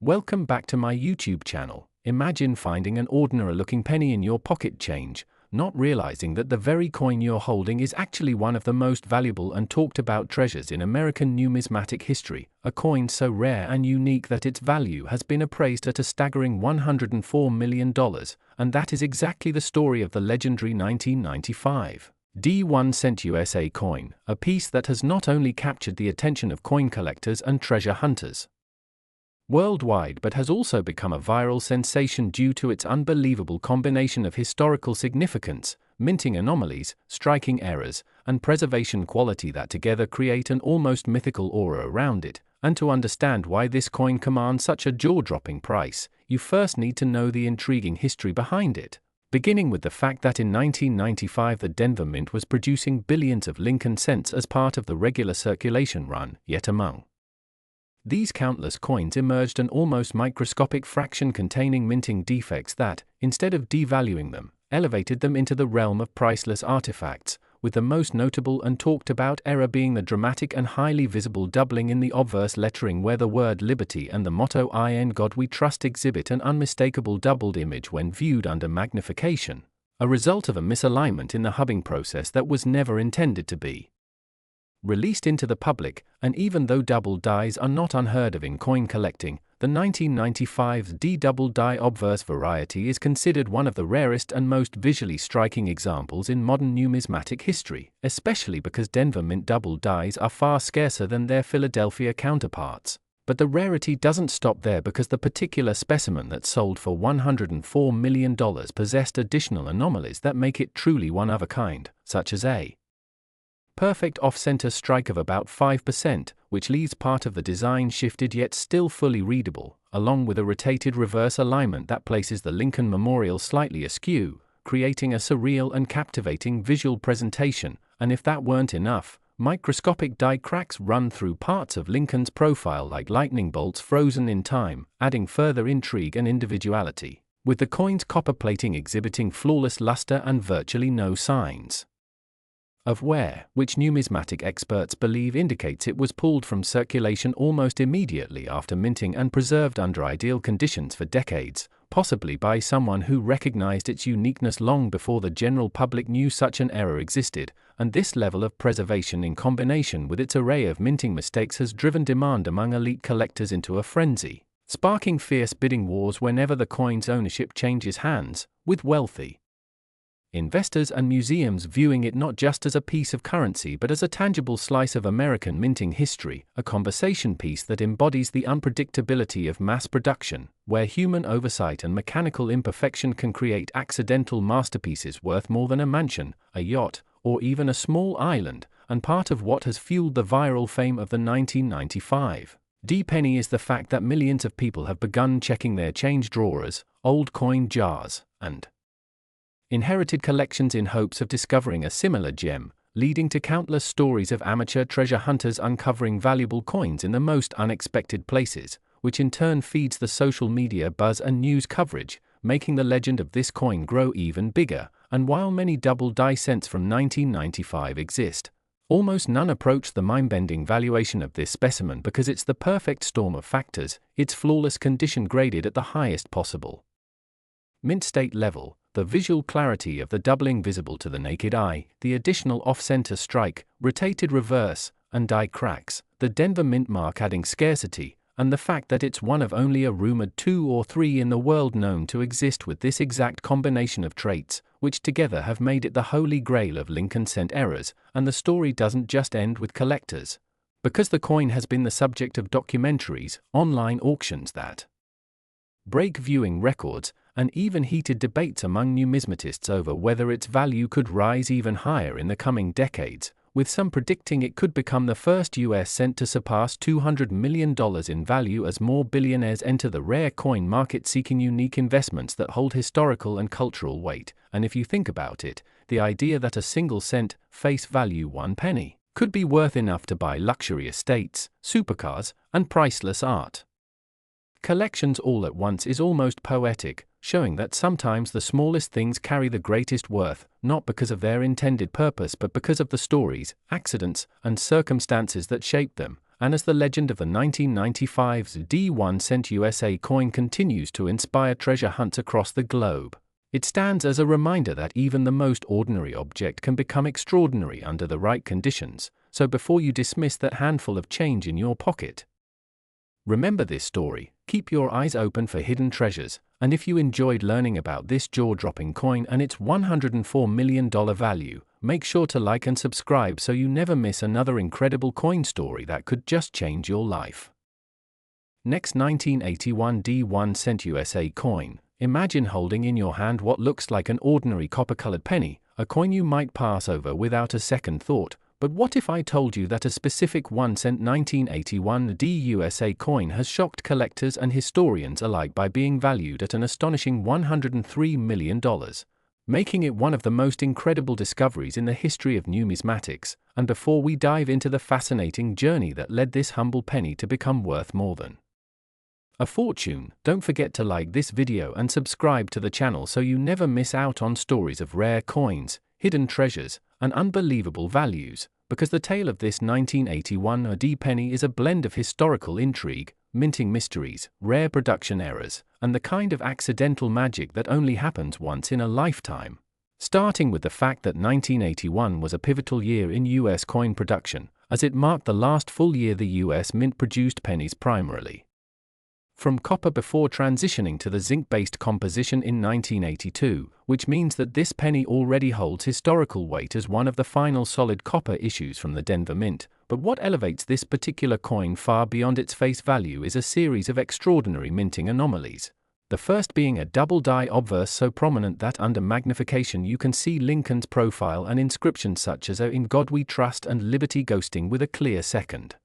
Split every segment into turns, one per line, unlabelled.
Welcome back to my YouTube channel. Imagine finding an ordinary-looking penny in your pocket change, not realizing that the very coin you're holding is actually one of the most valuable and talked-about treasures in American numismatic history, a coin so rare and unique that its value has been appraised at a staggering $104 million, and that is exactly the story of the legendary 1995 D1 USA coin, a piece that has not only captured the attention of coin collectors and treasure hunters worldwide but has also become a viral sensation due to its unbelievable combination of historical significance, minting anomalies, striking errors, and preservation quality that together create an almost mythical aura around it. And to understand why this coin commands such a jaw-dropping price, you first need to know the intriguing history behind it. Beginning with the fact that in 1995 the Denver Mint was producing billions of Lincoln cents as part of the regular circulation run, yet among these countless coins emerged an almost microscopic fraction containing minting defects that, instead of devaluing them, elevated them into the realm of priceless artifacts, with the most notable and talked about error being the dramatic and highly visible doubling in the obverse lettering where the word liberty and the motto "In God We Trust" exhibit an unmistakable doubled image when viewed under magnification, a result of a misalignment in the hubbing process that was never intended to be released into the public. And even though double dies are not unheard of in coin collecting, the 1995's D double die obverse variety is considered one of the rarest and most visually striking examples in modern numismatic history, especially because Denver Mint double dies are far scarcer than their Philadelphia counterparts. But the rarity doesn't stop there, because the particular specimen that sold for $104 million possessed additional anomalies that make it truly one of a kind, such as a perfect off-center strike of about 5%, which leaves part of the design shifted yet still fully readable, along with a rotated reverse alignment that places the Lincoln Memorial slightly askew, creating a surreal and captivating visual presentation. And if that weren't enough, microscopic die cracks run through parts of Lincoln's profile like lightning bolts frozen in time, adding further intrigue and individuality, with the coin's copper plating exhibiting flawless luster and virtually no signs of wear, which numismatic experts believe indicates it was pulled from circulation almost immediately after minting and preserved under ideal conditions for decades, possibly by someone who recognized its uniqueness long before the general public knew such an error existed. And this level of preservation in combination with its array of minting mistakes has driven demand among elite collectors into a frenzy, sparking fierce bidding wars whenever the coin's ownership changes hands, with wealthy investors and museums viewing it not just as a piece of currency but as a tangible slice of American minting history, a conversation piece that embodies the unpredictability of mass production, where human oversight and mechanical imperfection can create accidental masterpieces worth more than a mansion, a yacht, or even a small island. And part of what has fueled the viral fame of the 1995 D penny is the fact that millions of people have begun checking their change drawers, old coin jars, and inherited collections in hopes of discovering a similar gem, leading to countless stories of amateur treasure hunters uncovering valuable coins in the most unexpected places, which in turn feeds the social media buzz and news coverage, making the legend of this coin grow even bigger. And while many double die cents from 1995 exist, almost none approach the mind-bending valuation of this specimen because it's the perfect storm of factors, its flawless condition graded at the highest possible mint state level, the visual clarity of the doubling visible to the naked eye, the additional off-center strike, rotated reverse, and die cracks, the Denver Mint mark adding scarcity, and the fact that it's one of only a rumored 2 or 3 in the world known to exist with this exact combination of traits, which together have made it the holy grail of Lincoln cent errors. And the story doesn't just end with collectors, because the coin has been the subject of documentaries, online auctions that break viewing records, and even heated debates among numismatists over whether its value could rise even higher in the coming decades, with some predicting it could become the first US cent to surpass $200 million in value as more billionaires enter the rare coin market seeking unique investments that hold historical and cultural weight. And if you think about it, the idea that a single cent, face value 1 penny, could be worth enough to buy luxury estates, supercars, and priceless art collections all at once is almost poetic, showing that sometimes the smallest things carry the greatest worth, not because of their intended purpose but because of the stories, accidents, and circumstances that shape them. and as the legend of the 1995's D1-cent USA coin continues to inspire treasure hunts across the globe, it stands as a reminder that even the most ordinary object can become extraordinary under the right conditions. So before you dismiss that handful of change in your pocket, remember this story, keep your eyes open for hidden treasures, and if you enjoyed learning about this jaw-dropping coin and its $104 million value, make sure to like and subscribe so you never miss another incredible coin story that could just change your life. Next, 1981 D1-cent USA coin. Imagine holding in your hand what looks like an ordinary copper-colored penny, a coin you might pass over without a second thought. But what if I told you that a specific 1-cent 1981 D-USA coin has shocked collectors and historians alike by being valued at an astonishing $103 million, making it one of the most incredible discoveries in the history of numismatics? And before we dive into the fascinating journey that led this humble penny to become worth more than a fortune, don't forget to like this video and subscribe to the channel so you never miss out on stories of rare coins, hidden treasures, and unbelievable values, because the tale of this 1981 D penny is a blend of historical intrigue, minting mysteries, rare production errors, and the kind of accidental magic that only happens once in a lifetime. Starting with the fact that 1981 was a pivotal year in US coin production, as it marked the last full year the US Mint produced pennies primarily from copper before transitioning to the zinc-based composition in 1982, which means that this penny already holds historical weight as one of the final solid copper issues from the Denver Mint. But what elevates this particular coin far beyond its face value is a series of extraordinary minting anomalies. The first being a double-die obverse so prominent that under magnification you can see Lincoln's profile and inscriptions such as "In God We Trust" and "Liberty" ghosting with a clear second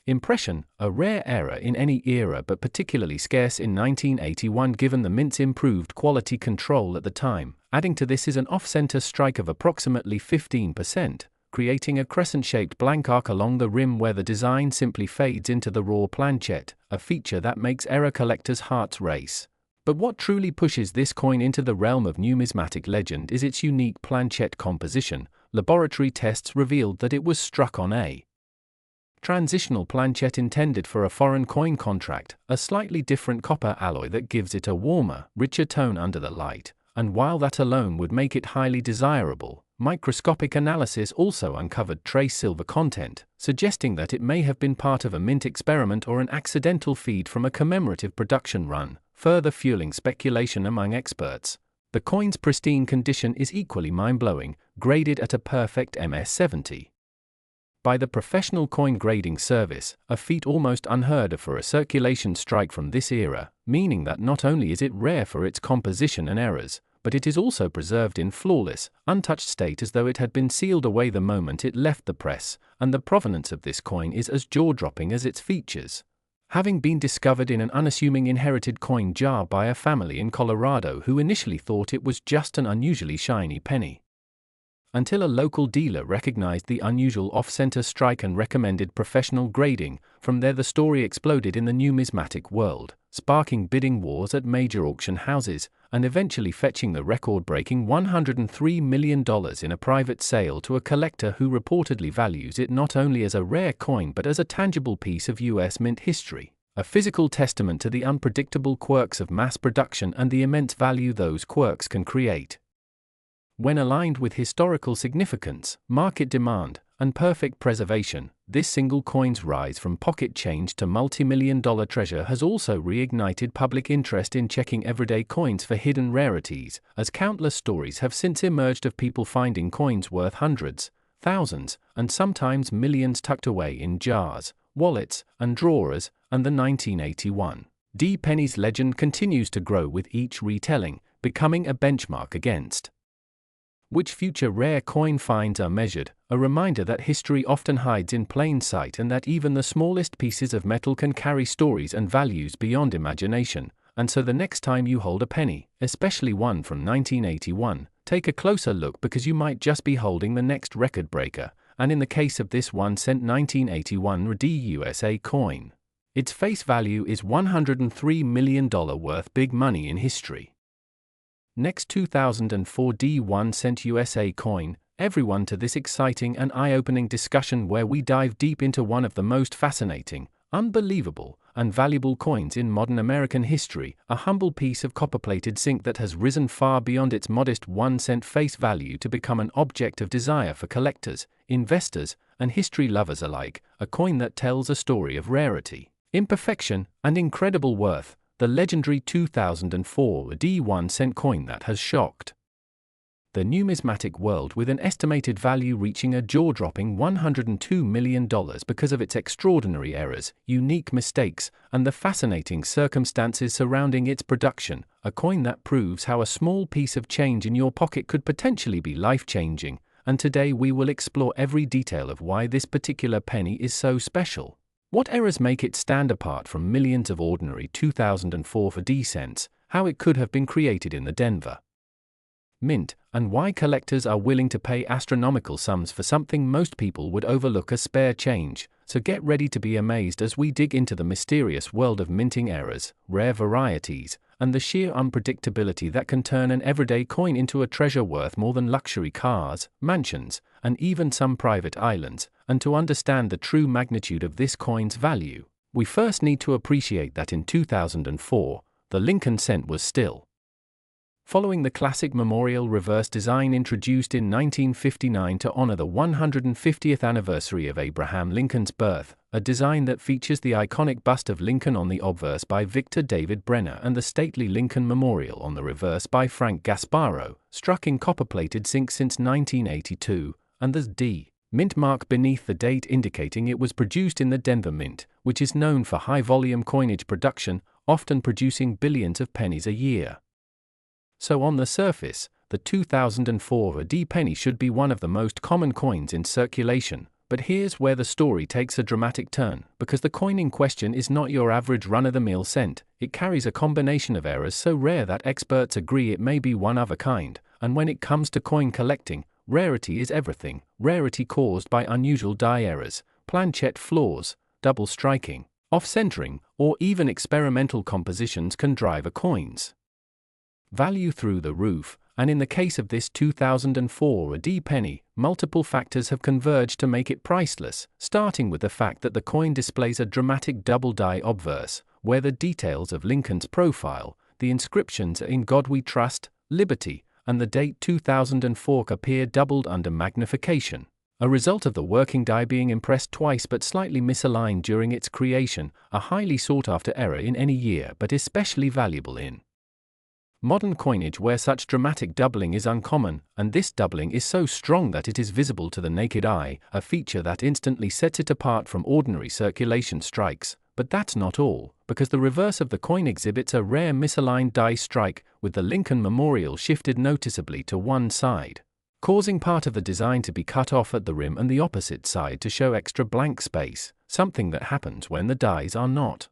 impression, a rare error in any era but particularly scarce in 1981 given the Mint's improved quality control at the time. Adding to this is an off-center strike of approximately 15%, creating a crescent-shaped blank arc along the rim where the design simply fades into the raw planchette, a feature that makes error collectors' hearts race. But what truly pushes this coin into the realm of numismatic legend is its unique planchette composition. Laboratory tests revealed that it was struck on a transitional planchette intended for a foreign coin contract, a slightly different copper alloy that gives it a warmer, richer tone under the light, and while that alone would make it highly desirable, microscopic analysis also uncovered trace silver content, suggesting that it may have been part of a Mint experiment or an accidental feed from a commemorative production run, further fueling speculation among experts. The coin's pristine condition is equally mind-blowing, graded at a perfect MS-70 by the Professional Coin Grading Service, a feat almost unheard of for a circulation strike from this era, meaning that not only is it rare for its composition and errors, but it is also preserved in flawless, untouched state as though it had been sealed away the moment it left the press, and the provenance of this coin is as jaw-dropping as its features. Having been discovered in an unassuming inherited coin jar by a family in Colorado who initially thought it was just an unusually shiny penny, until a local dealer recognized the unusual off-center strike and recommended professional grading. From there the story exploded in the numismatic world, sparking bidding wars at major auction houses, and eventually fetching the record-breaking $103 million in a private sale to a collector who reportedly values it not only as a rare coin but as a tangible piece of US Mint history, a physical testament to the unpredictable quirks of mass production and the immense value those quirks can create. When aligned with historical significance, market demand, and perfect preservation, this single coin's rise from pocket change to multi-million-dollar treasure has also reignited public interest in checking everyday coins for hidden rarities, as countless stories have since emerged of people finding coins worth hundreds, thousands, and sometimes millions tucked away in jars, wallets, and drawers. And the 1981 D penny's legend continues to grow with each retelling, becoming a benchmark against which future rare coin finds are measured, a reminder that history often hides in plain sight and that even the smallest pieces of metal can carry stories and values beyond imagination. And so the next time you hold a penny, especially one from 1981, take a closer look because you might just be holding the next record breaker. And in the case of this 1-cent 1981 D-USA coin, its face value is $103 million worth big money in history. Next, 2004 D1-cent USA coin. everyone to this exciting and eye-opening discussion where we dive deep into one of the most fascinating, unbelievable, and valuable coins in modern American history, a humble piece of copper-plated zinc that has risen far beyond its modest 1 cent face value to become an object of desire for collectors, investors, and history lovers alike, a coin that tells a story of rarity, imperfection, and incredible worth, the legendary 2004 D 1 cent coin that has shocked the numismatic world with an estimated value reaching a jaw-dropping $102 million because of its extraordinary errors, unique mistakes, and the fascinating circumstances surrounding its production, a coin that proves how a small piece of change in your pocket could potentially be life-changing, and today we will explore every detail of why this particular penny is so special. What errors make it stand apart from millions of ordinary 2004 D cents, how it could have been created in the Denver Mint, and why collectors are willing to pay astronomical sums for something most people would overlook as spare change. So get ready to be amazed as we dig into the mysterious world of minting errors, rare varieties, and the sheer unpredictability that can turn an everyday coin into a treasure worth more than luxury cars, mansions, and even some private islands. And to understand the true magnitude of this coin's value, we first need to appreciate that in 2004, the Lincoln cent was still following the classic memorial reverse design introduced in 1959 to honor the 150th anniversary of Abraham Lincoln's birth, a design that features the iconic bust of Lincoln on the obverse by Victor David Brenner and the stately Lincoln Memorial on the reverse by Frank Gasparro, struck in copper-plated zinc since 1982, and the D Mint mark beneath the date indicating it was produced in the Denver Mint, which is known for high-volume coinage production, often producing billions of pennies a year. So on the surface, the 2004 D penny should be one of the most common coins in circulation, but here's where the story takes a dramatic turn, because the coin in question is not your average run-of-the-mill cent. It carries a combination of errors so rare that experts agree it may be one of a kind, and when it comes to coin collecting, rarity is everything. Rarity caused by unusual die errors, planchette flaws, double striking, off-centering, or even experimental compositions can drive a coin's value through the roof, and in the case of this 2004 D penny, multiple factors have converged to make it priceless, starting with the fact that the coin displays a dramatic double die obverse, where the details of Lincoln's profile, the inscriptions "In God We Trust," "Liberty," and the date 2004 appear doubled under magnification, a result of the working die being impressed twice but slightly misaligned during its creation, a highly sought-after error in any year but especially valuable in modern coinage where such dramatic doubling is uncommon, and this doubling is so strong that it is visible to the naked eye, a feature that instantly sets it apart from ordinary circulation strikes. But that's not all, because the reverse of the coin exhibits a rare misaligned die strike, with the Lincoln Memorial shifted noticeably to one side, causing part of the design to be cut off at the rim and the opposite side to show extra blank space, something that happens when the dies are not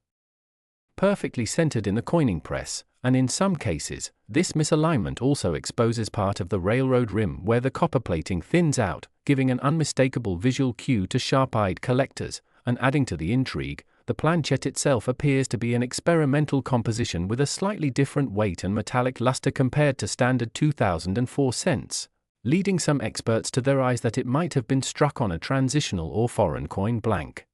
perfectly centered in the coining press, and in some cases, this misalignment also exposes part of the railroad rim where the copper plating thins out, giving an unmistakable visual cue to sharp-eyed collectors, and adding to the intrigue, the planchette itself appears to be an experimental composition with a slightly different weight and metallic luster compared to standard 2004 cents, leading some experts to theorize that it might have been struck on a transitional or foreign coin blank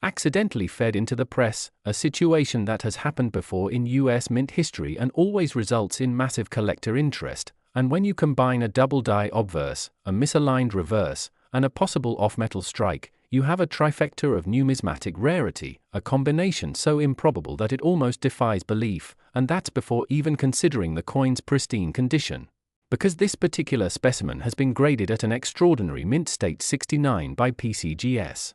accidentally fed into the press, a situation that has happened before in US mint history and always results in massive collector interest. And when you combine a double die obverse, a misaligned reverse, and a possible off-metal strike, you have a trifecta of numismatic rarity, a combination so improbable that it almost defies belief, and that's before even considering the coin's pristine condition. Because this particular specimen has been graded at an extraordinary mint state 69 by PCGS.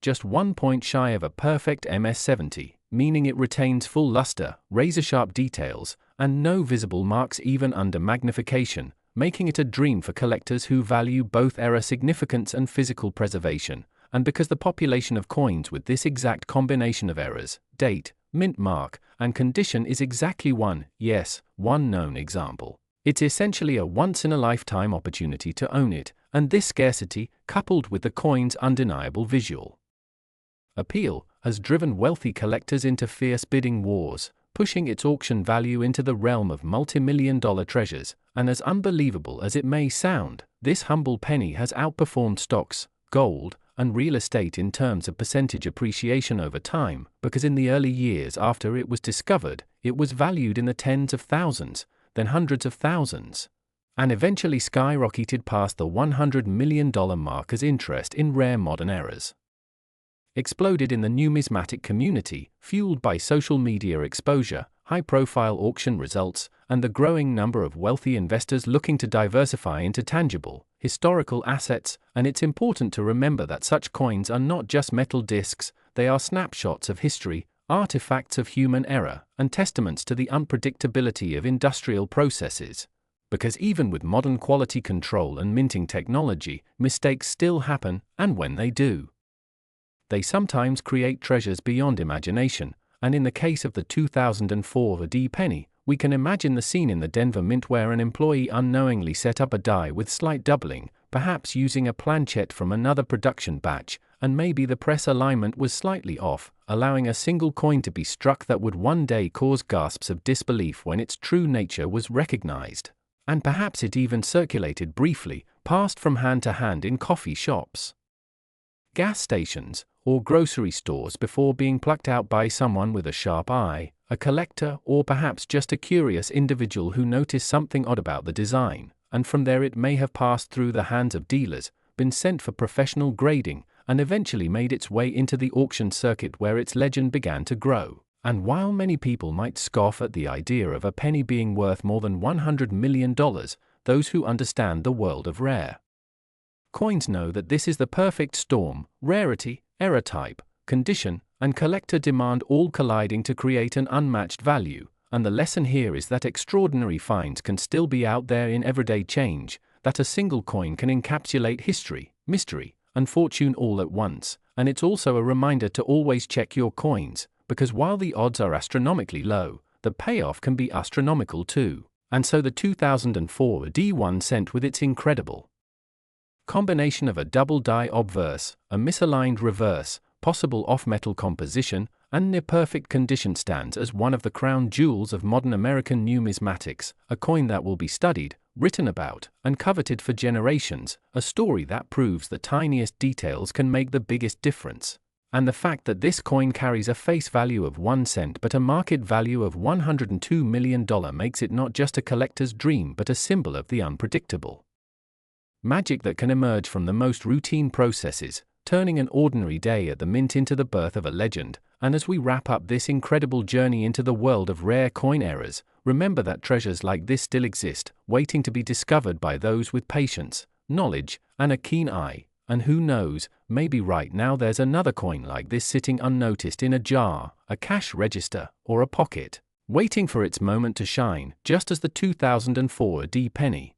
Just 1 point shy of a perfect MS-70, meaning it retains full luster, razor-sharp details, and no visible marks even under magnification, making it a dream for collectors who value both error significance and physical preservation. And because the population of coins with this exact combination of errors, date, mint mark, and condition is exactly one known example, it's essentially a once-in-a-lifetime opportunity to own it, and this scarcity, coupled with the coin's undeniable visual appeal, has driven wealthy collectors into fierce bidding wars, pushing its auction value into the realm of multi-million-dollar treasures. And as unbelievable as it may sound, this humble penny has outperformed stocks, gold, and real estate in terms of percentage appreciation over time, because in the early years after it was discovered, it was valued in the tens of thousands, then hundreds of thousands, and eventually skyrocketed past the $100 million mark as interest in rare modern eras exploded in the numismatic community, fueled by social media exposure, high-profile auction results, and the growing number of wealthy investors looking to diversify into tangible, historical assets. And it's important to remember that such coins are not just metal discs, they are snapshots of history, artifacts of human error, and testaments to the unpredictability of industrial processes. Because even with modern quality control and minting technology, mistakes still happen, and when they do, they sometimes create treasures beyond imagination. And in the case of the 2004 AD penny, we can imagine the scene in the Denver Mint where an employee unknowingly set up a die with slight doubling, perhaps using a planchette from another production batch, and maybe the press alignment was slightly off, allowing a single coin to be struck that would one day cause gasps of disbelief when its true nature was recognized. And perhaps it even circulated briefly, passed from hand to hand in coffee shops, gas stations, or grocery stores before being plucked out by someone with a sharp eye, a collector, or perhaps just a curious individual who noticed something odd about the design, and from there it may have passed through the hands of dealers, been sent for professional grading, and eventually made its way into the auction circuit where its legend began to grow. And while many people might scoff at the idea of a penny being worth more than $100 million, those who understand the world of rare coins know that this is the perfect storm: rarity, error type, condition, and collector demand all colliding to create an unmatched value. And the lesson here is that extraordinary finds can still be out there in everyday change, that a single coin can encapsulate history, mystery, and fortune all at once. And it's also a reminder to always check your coins, because while the odds are astronomically low, the payoff can be astronomical too. And so the 2004 D1 cent, with its incredible combination of a double die obverse, a misaligned reverse, possible off-metal composition, and near-perfect condition, stands as one of the crown jewels of modern American numismatics, a coin that will be studied, written about, and coveted for generations, a story that proves the tiniest details can make the biggest difference. And the fact that this coin carries a face value of 1 cent but a market value of $102 million makes it not just a collector's dream but a symbol of the unpredictable magic that can emerge from the most routine processes, turning an ordinary day at the mint into the birth of a legend. And as we wrap up this incredible journey into the world of rare coin eras, remember that treasures like this still exist, waiting to be discovered by those with patience, knowledge, and a keen eye. And who knows, maybe right now there's another coin like this sitting unnoticed in a jar, a cash register, or a pocket, waiting for its moment to shine, just as the 2004 D penny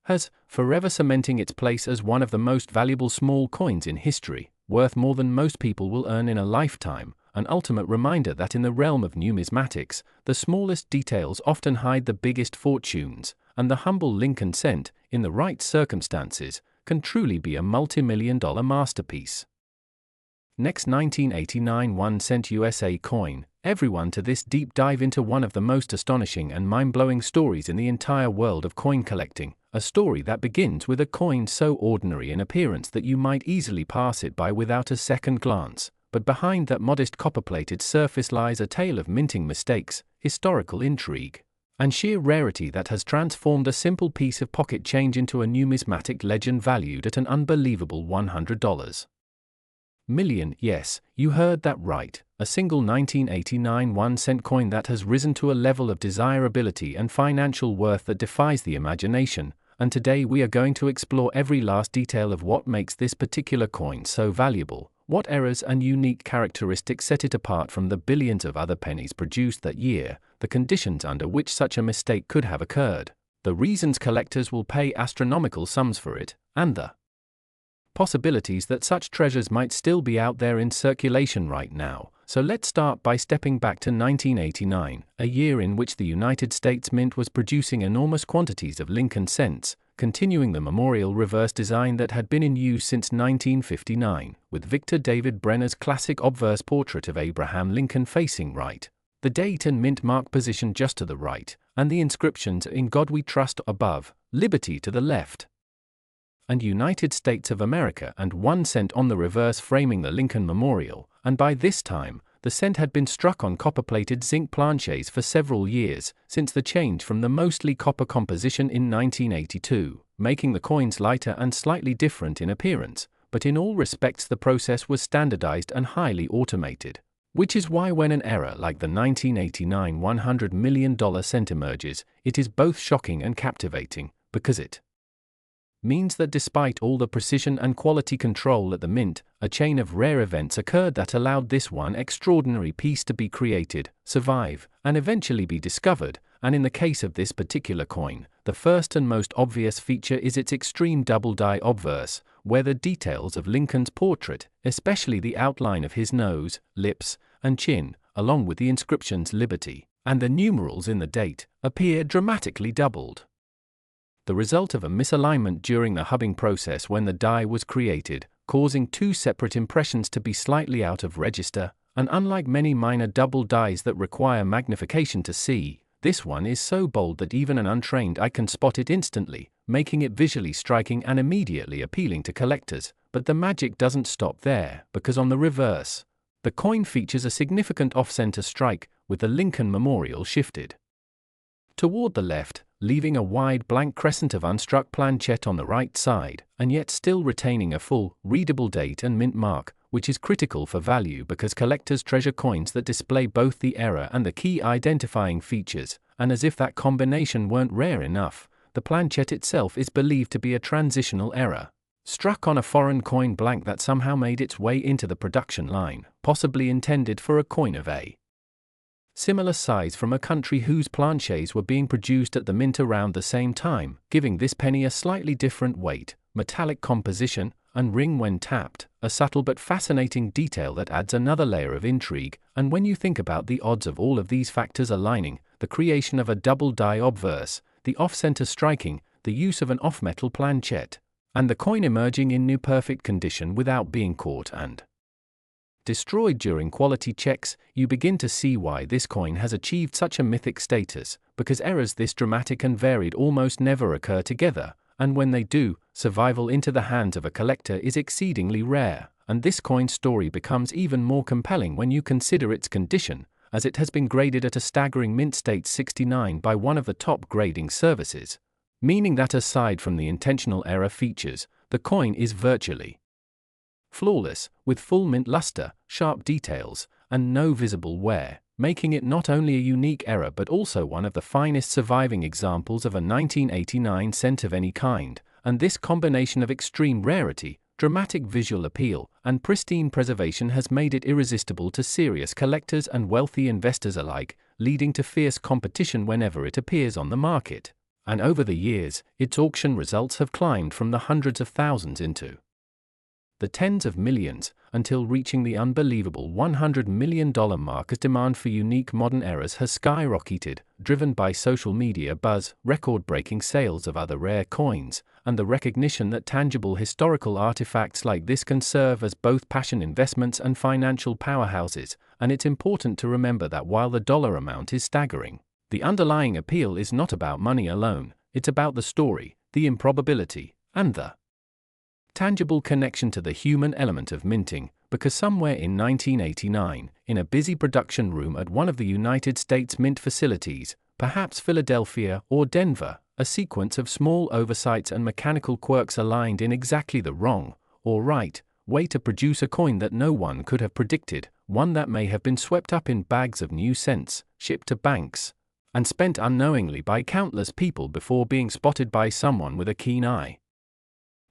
has, forever cementing its place as one of the most valuable small coins in history, worth more than most people will earn in a lifetime. An ultimate reminder that in the realm of numismatics, the smallest details often hide the biggest fortunes, and the humble Lincoln cent, in the right circumstances, can truly be a multi-million-dollar masterpiece. Next, 1989 1 cent USA coin. Everyone to this deep dive into one of the most astonishing and mind-blowing stories in the entire world of coin collecting, a story that begins with a coin so ordinary in appearance that you might easily pass it by without a second glance. But behind that modest copper-plated surface lies a tale of minting mistakes, historical intrigue, and sheer rarity that has transformed a simple piece of pocket change into a numismatic legend valued at an unbelievable $100 million. Yes, you heard that right. A single 1989 1 cent coin that has risen to a level of desirability and financial worth that defies the imagination. And today we are going to explore every last detail of what makes this particular coin so valuable, what errors and unique characteristics set it apart from the billions of other pennies produced that year, the conditions under which such a mistake could have occurred, the reasons collectors will pay astronomical sums for it, and the possibilities that such treasures might still be out there in circulation right now. So let's start by stepping back to 1989, a year in which the United States Mint was producing enormous quantities of Lincoln cents, continuing the memorial reverse design that had been in use since 1959, with Victor David Brenner's classic obverse portrait of Abraham Lincoln facing right. the date and mint mark position just to the right, and the inscriptions "In God We Trust" above, "Liberty" to the left, and United States of America and 1 cent on the reverse framing the Lincoln Memorial, and by this time, the cent had been struck on copper-plated zinc planchets for several years, since the change from the mostly copper composition in 1982, making the coins lighter and slightly different in appearance, but in all respects the process was standardized and highly automated. Which is why when an error like the 1989 $100 million cent emerges, it is both shocking and captivating, because it means that despite all the precision and quality control at the mint, a chain of rare events occurred that allowed this one extraordinary piece to be created, survive, and eventually be discovered, and in the case of this particular coin, the first and most obvious feature is its extreme double-die obverse, where the details of Lincoln's portrait, especially the outline of his nose, lips, and chin, along with the inscriptions "Liberty" and the numerals in the date, appear dramatically doubled. The result of a misalignment during the hubbing process when the die was created, causing 2 separate impressions to be slightly out of register, and unlike many minor double dies that require magnification to see, this one is so bold that even an untrained eye can spot it instantly, making it visually striking and immediately appealing to collectors. But the magic doesn't stop there, because on the reverse, the coin features a significant off-center strike, with the Lincoln Memorial shifted toward the left, leaving a wide blank crescent of unstruck planchette on the right side, and yet still retaining a full, readable date and mint mark, which is critical for value because collectors treasure coins that display both the error and the key identifying features, and as if that combination weren't rare enough, the planchette itself is believed to be a transitional error, struck on a foreign coin blank that somehow made its way into the production line, possibly intended for a coin of a similar size from a country whose planchets were being produced at the mint around the same time, giving this penny a slightly different weight, metallic composition, and ring when tapped, a subtle but fascinating detail that adds another layer of intrigue. And when you think about the odds of all of these factors aligning, the creation of a double die obverse, the off-center striking, the use of an off-metal planchette, and the coin emerging in near perfect condition without being caught and destroyed during quality checks, you begin to see why this coin has achieved such a mythic status, because errors this dramatic and varied almost never occur together, and when they do, survival into the hands of a collector is exceedingly rare, and this coin's story becomes even more compelling when you consider its condition, as it has been graded at a staggering mint state 69 by one of the top grading services, meaning that aside from the intentional error features, the coin is virtually flawless, with full mint luster, sharp details, and no visible wear, making it not only a unique error but also one of the finest surviving examples of a 1989 cent of any kind. And this combination of extreme rarity, dramatic visual appeal, and pristine preservation has made it irresistible to serious collectors and wealthy investors alike, leading to fierce competition whenever it appears on the market. And over the years, its auction results have climbed from the hundreds of thousands into the tens of millions, until reaching the unbelievable $100 million mark as demand for unique modern errors has skyrocketed, driven by social media buzz, record-breaking sales of other rare coins, and the recognition that tangible historical artifacts like this can serve as both passion investments and financial powerhouses. And it's important to remember that while the dollar amount is staggering, the underlying appeal is not about money alone, it's about the story, the improbability, and the tangible connection to the human element of minting, because somewhere in 1989, in a busy production room at one of the United States Mint facilities, perhaps Philadelphia or Denver, a sequence of small oversights and mechanical quirks aligned in exactly the wrong, or right, way to produce a coin that no one could have predicted, one that may have been swept up in bags of new cents, shipped to banks, and spent unknowingly by countless people before being spotted by someone with a keen eye.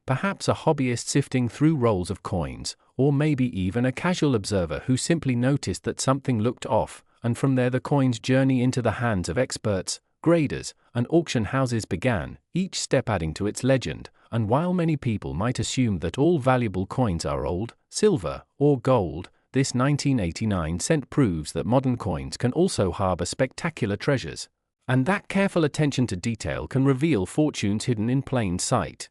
Perhaps a hobbyist sifting through rolls of coins, or maybe even a casual observer who simply noticed that something looked off, and from there the coin's journey into the hands of experts, graders, and auction houses began, each step adding to its legend. And while many people might assume that all valuable coins are old, silver, or gold, this 1989 cent proves that modern coins can also harbor spectacular treasures, and that careful attention to detail can reveal fortunes hidden in plain sight.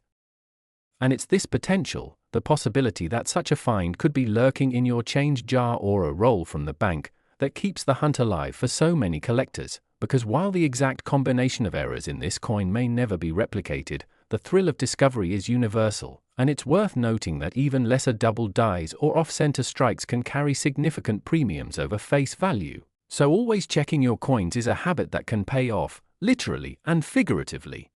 And it's this potential, the possibility that such a find could be lurking in your change jar or a roll from the bank, that keeps the hunt alive for so many collectors, because while the exact combination of errors in this coin may never be replicated, the thrill of discovery is universal, and it's worth noting that even lesser double dies or off-center strikes can carry significant premiums over face value. So always checking your coins is a habit that can pay off, literally and figuratively.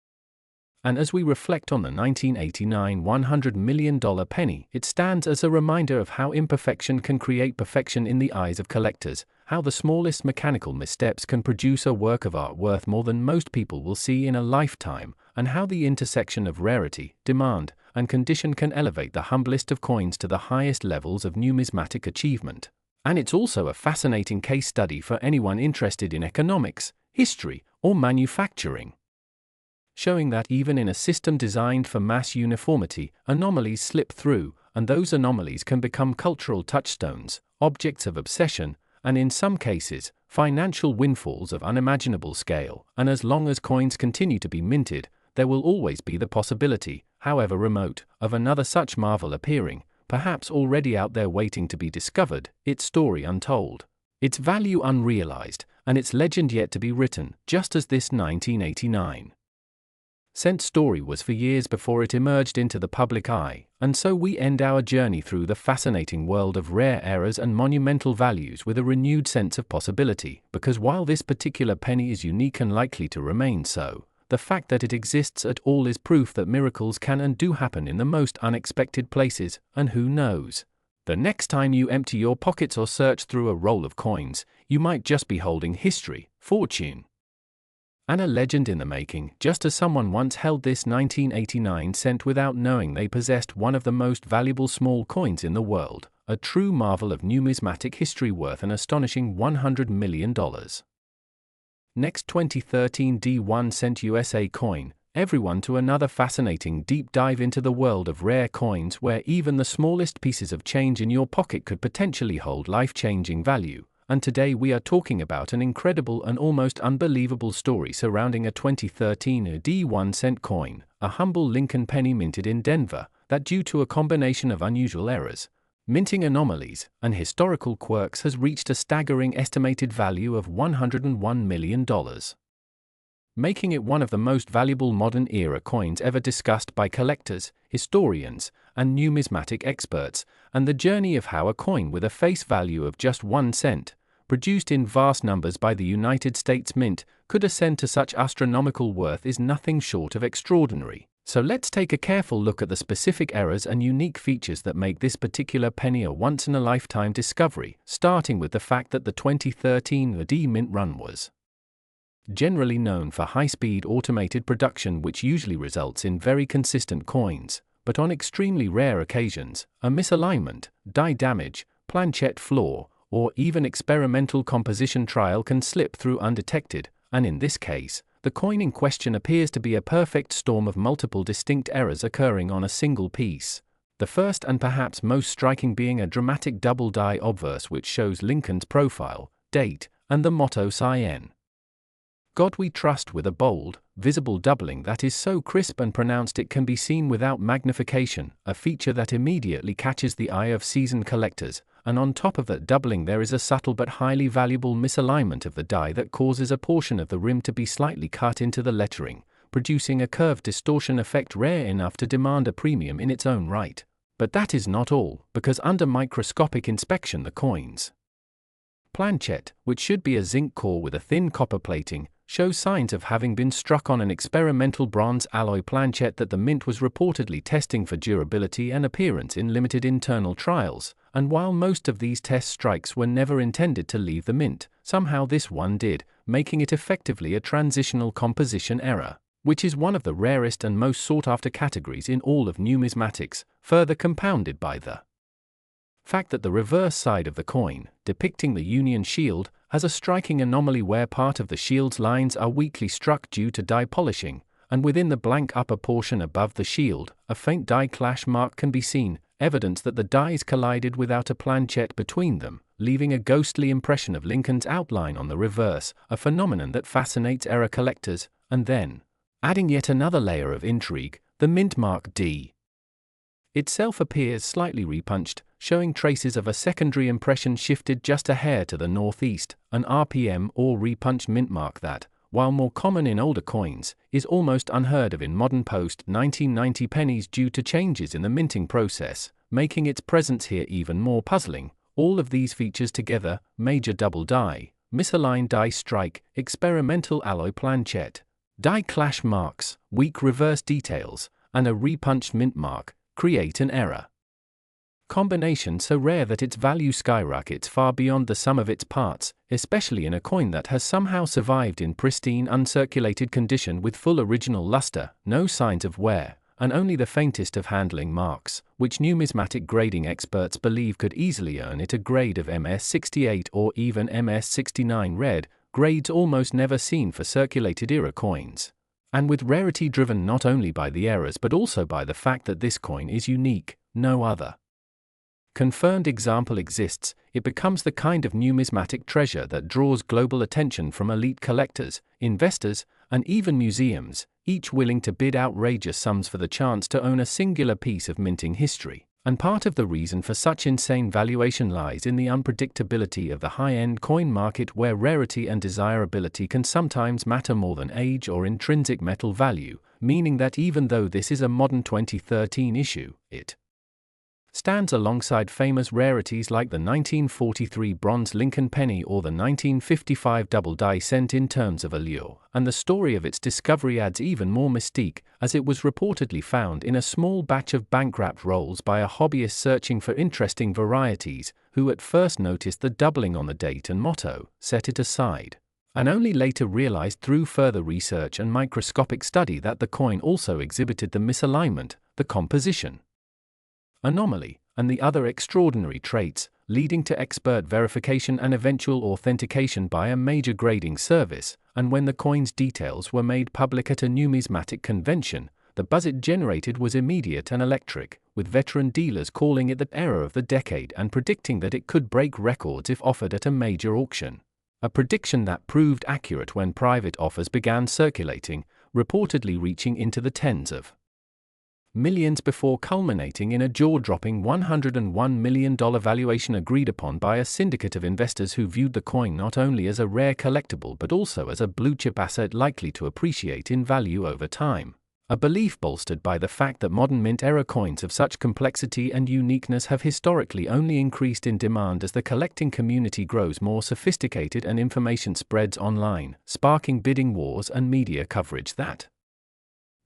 And as we reflect on the 1989 $100 million penny, it stands as a reminder of how imperfection can create perfection in the eyes of collectors, how the smallest mechanical missteps can produce a work of art worth more than most people will see in a lifetime, and how the intersection of rarity, demand, and condition can elevate the humblest of coins to the highest levels of numismatic achievement. And it's also a fascinating case study for anyone interested in economics, history, or manufacturing, showing that even in a system designed for mass uniformity, anomalies slip through, and those anomalies can become cultural touchstones, objects of obsession, and in some cases, financial windfalls of unimaginable scale. And as long as coins continue to be minted, there will always be the possibility, however remote, of another such marvel appearing, perhaps already out there waiting to be discovered, its story untold, its value unrealized, and its legend yet to be written, just as this 1989 cent story was for years before it emerged into the public eye. And so we end our journey through the fascinating world of rare errors and monumental values with a renewed sense of possibility, because while this particular penny is unique and likely to remain so, the fact that it exists at all is proof that miracles can and do happen in the most unexpected places. And who knows, the next time you empty your pockets or search through a roll of coins, you might just be holding history, fortune, and a legend in the making, just as someone once held this 1989 cent without knowing they possessed one of the most valuable small coins in the world, a true marvel of numismatic history worth an astonishing $100 million. Next, 2013 D1 cent USA coin. Everyone to another fascinating deep dive into the world of rare coins where even the smallest pieces of change in your pocket could potentially hold life-changing value. And today we are talking about an incredible and almost unbelievable story surrounding a 2013 D1 cent coin, a humble Lincoln penny minted in Denver, that due to a combination of unusual errors, minting anomalies, and historical quirks has reached a staggering estimated value of $101 million, making it one of the most valuable modern-era coins ever discussed by collectors, historians, and numismatic experts. And the journey of how a coin with a face value of just 1 cent, produced in vast numbers by the United States Mint, could ascend to such astronomical worth is nothing short of extraordinary. So let's take a careful look at the specific errors and unique features that make this particular penny a once-in-a-lifetime discovery, starting with the fact that the 2013 D Mint run was generally known for high-speed automated production, which usually results in very consistent coins. But on extremely rare occasions, a misalignment, die damage, planchette flaw, or even experimental composition trial can slip through undetected, and in this case, the coin in question appears to be a perfect storm of multiple distinct errors occurring on a single piece. The first and perhaps most striking being a dramatic double die obverse which shows Lincoln's profile, date, and the motto "Cyan God We Trust," with a bold, visible doubling that is so crisp and pronounced it can be seen without magnification, a feature that immediately catches the eye of seasoned collectors. And on top of that doubling there is a subtle but highly valuable misalignment of the die that causes a portion of the rim to be slightly cut into the lettering, producing a curved distortion effect rare enough to demand a premium in its own right. But that is not all, because under microscopic inspection the coin's planchette, which should be a zinc core with a thin copper plating, shows signs of having been struck on an experimental bronze alloy planchette that the Mint was reportedly testing for durability and appearance in limited internal trials. And while most of these test strikes were never intended to leave the Mint, somehow this one did, making it effectively a transitional composition error, which is one of the rarest and most sought-after categories in all of numismatics, further compounded by the fact that the reverse side of the coin, depicting the Union shield, has a striking anomaly where part of the shield's lines are weakly struck due to die polishing, and within the blank upper portion above the shield, a faint die clash mark can be seen, evidence that the dies collided without a planchette between them, leaving a ghostly impression of Lincoln's outline on the reverse, a phenomenon that fascinates error collectors. And then, adding yet another layer of intrigue, the mint mark D itself appears slightly repunched, showing traces of a secondary impression shifted just a hair to the northeast, an RPM or repunched mint mark that, while more common in older coins, is almost unheard of in modern post-1990 pennies due to changes in the minting process, making its presence here even more puzzling. All of these features together, major double die, misaligned die strike, experimental alloy planchet, die clash marks, weak reverse details, and a repunched mint mark, create an error combination so rare that its value skyrockets far beyond the sum of its parts, especially in a coin that has somehow survived in pristine uncirculated condition with full original luster, no signs of wear, and only the faintest of handling marks, which numismatic grading experts believe could easily earn it a grade of MS68 or even MS69 red, grades almost never seen for circulated era coins. And with rarity driven not only by the errors but also by the fact that this coin is unique, no other confirmed example exists, it becomes the kind of numismatic treasure that draws global attention from elite collectors, investors, and even museums, each willing to bid outrageous sums for the chance to own a singular piece of minting history. And part of the reason for such insane valuation lies in the unpredictability of the high-end coin market, where rarity and desirability can sometimes matter more than age or intrinsic metal value, meaning that even though this is a modern 2013 issue, it stands alongside famous rarities like the 1943 bronze Lincoln penny or the 1955 double die cent in terms of allure, and the story of its discovery adds even more mystique, as it was reportedly found in a small batch of bank-wrapped rolls by a hobbyist searching for interesting varieties, who at first noticed the doubling on the date and motto, set it aside, and only later realized through further research and microscopic study that the coin also exhibited the misalignment, the composition anomaly, and the other extraordinary traits, leading to expert verification and eventual authentication by a major grading service. And when the coin's details were made public at a numismatic convention, the buzz it generated was immediate and electric, with veteran dealers calling it the error of the decade and predicting that it could break records if offered at a major auction. A prediction that proved accurate when private offers began circulating, reportedly reaching into the tens of millions before culminating in a jaw-dropping $101 million valuation agreed upon by a syndicate of investors who viewed the coin not only as a rare collectible but also as a blue-chip asset likely to appreciate in value over time. A belief bolstered by the fact that modern mint-era coins of such complexity and uniqueness have historically only increased in demand as the collecting community grows more sophisticated and information spreads online, sparking bidding wars and media coverage that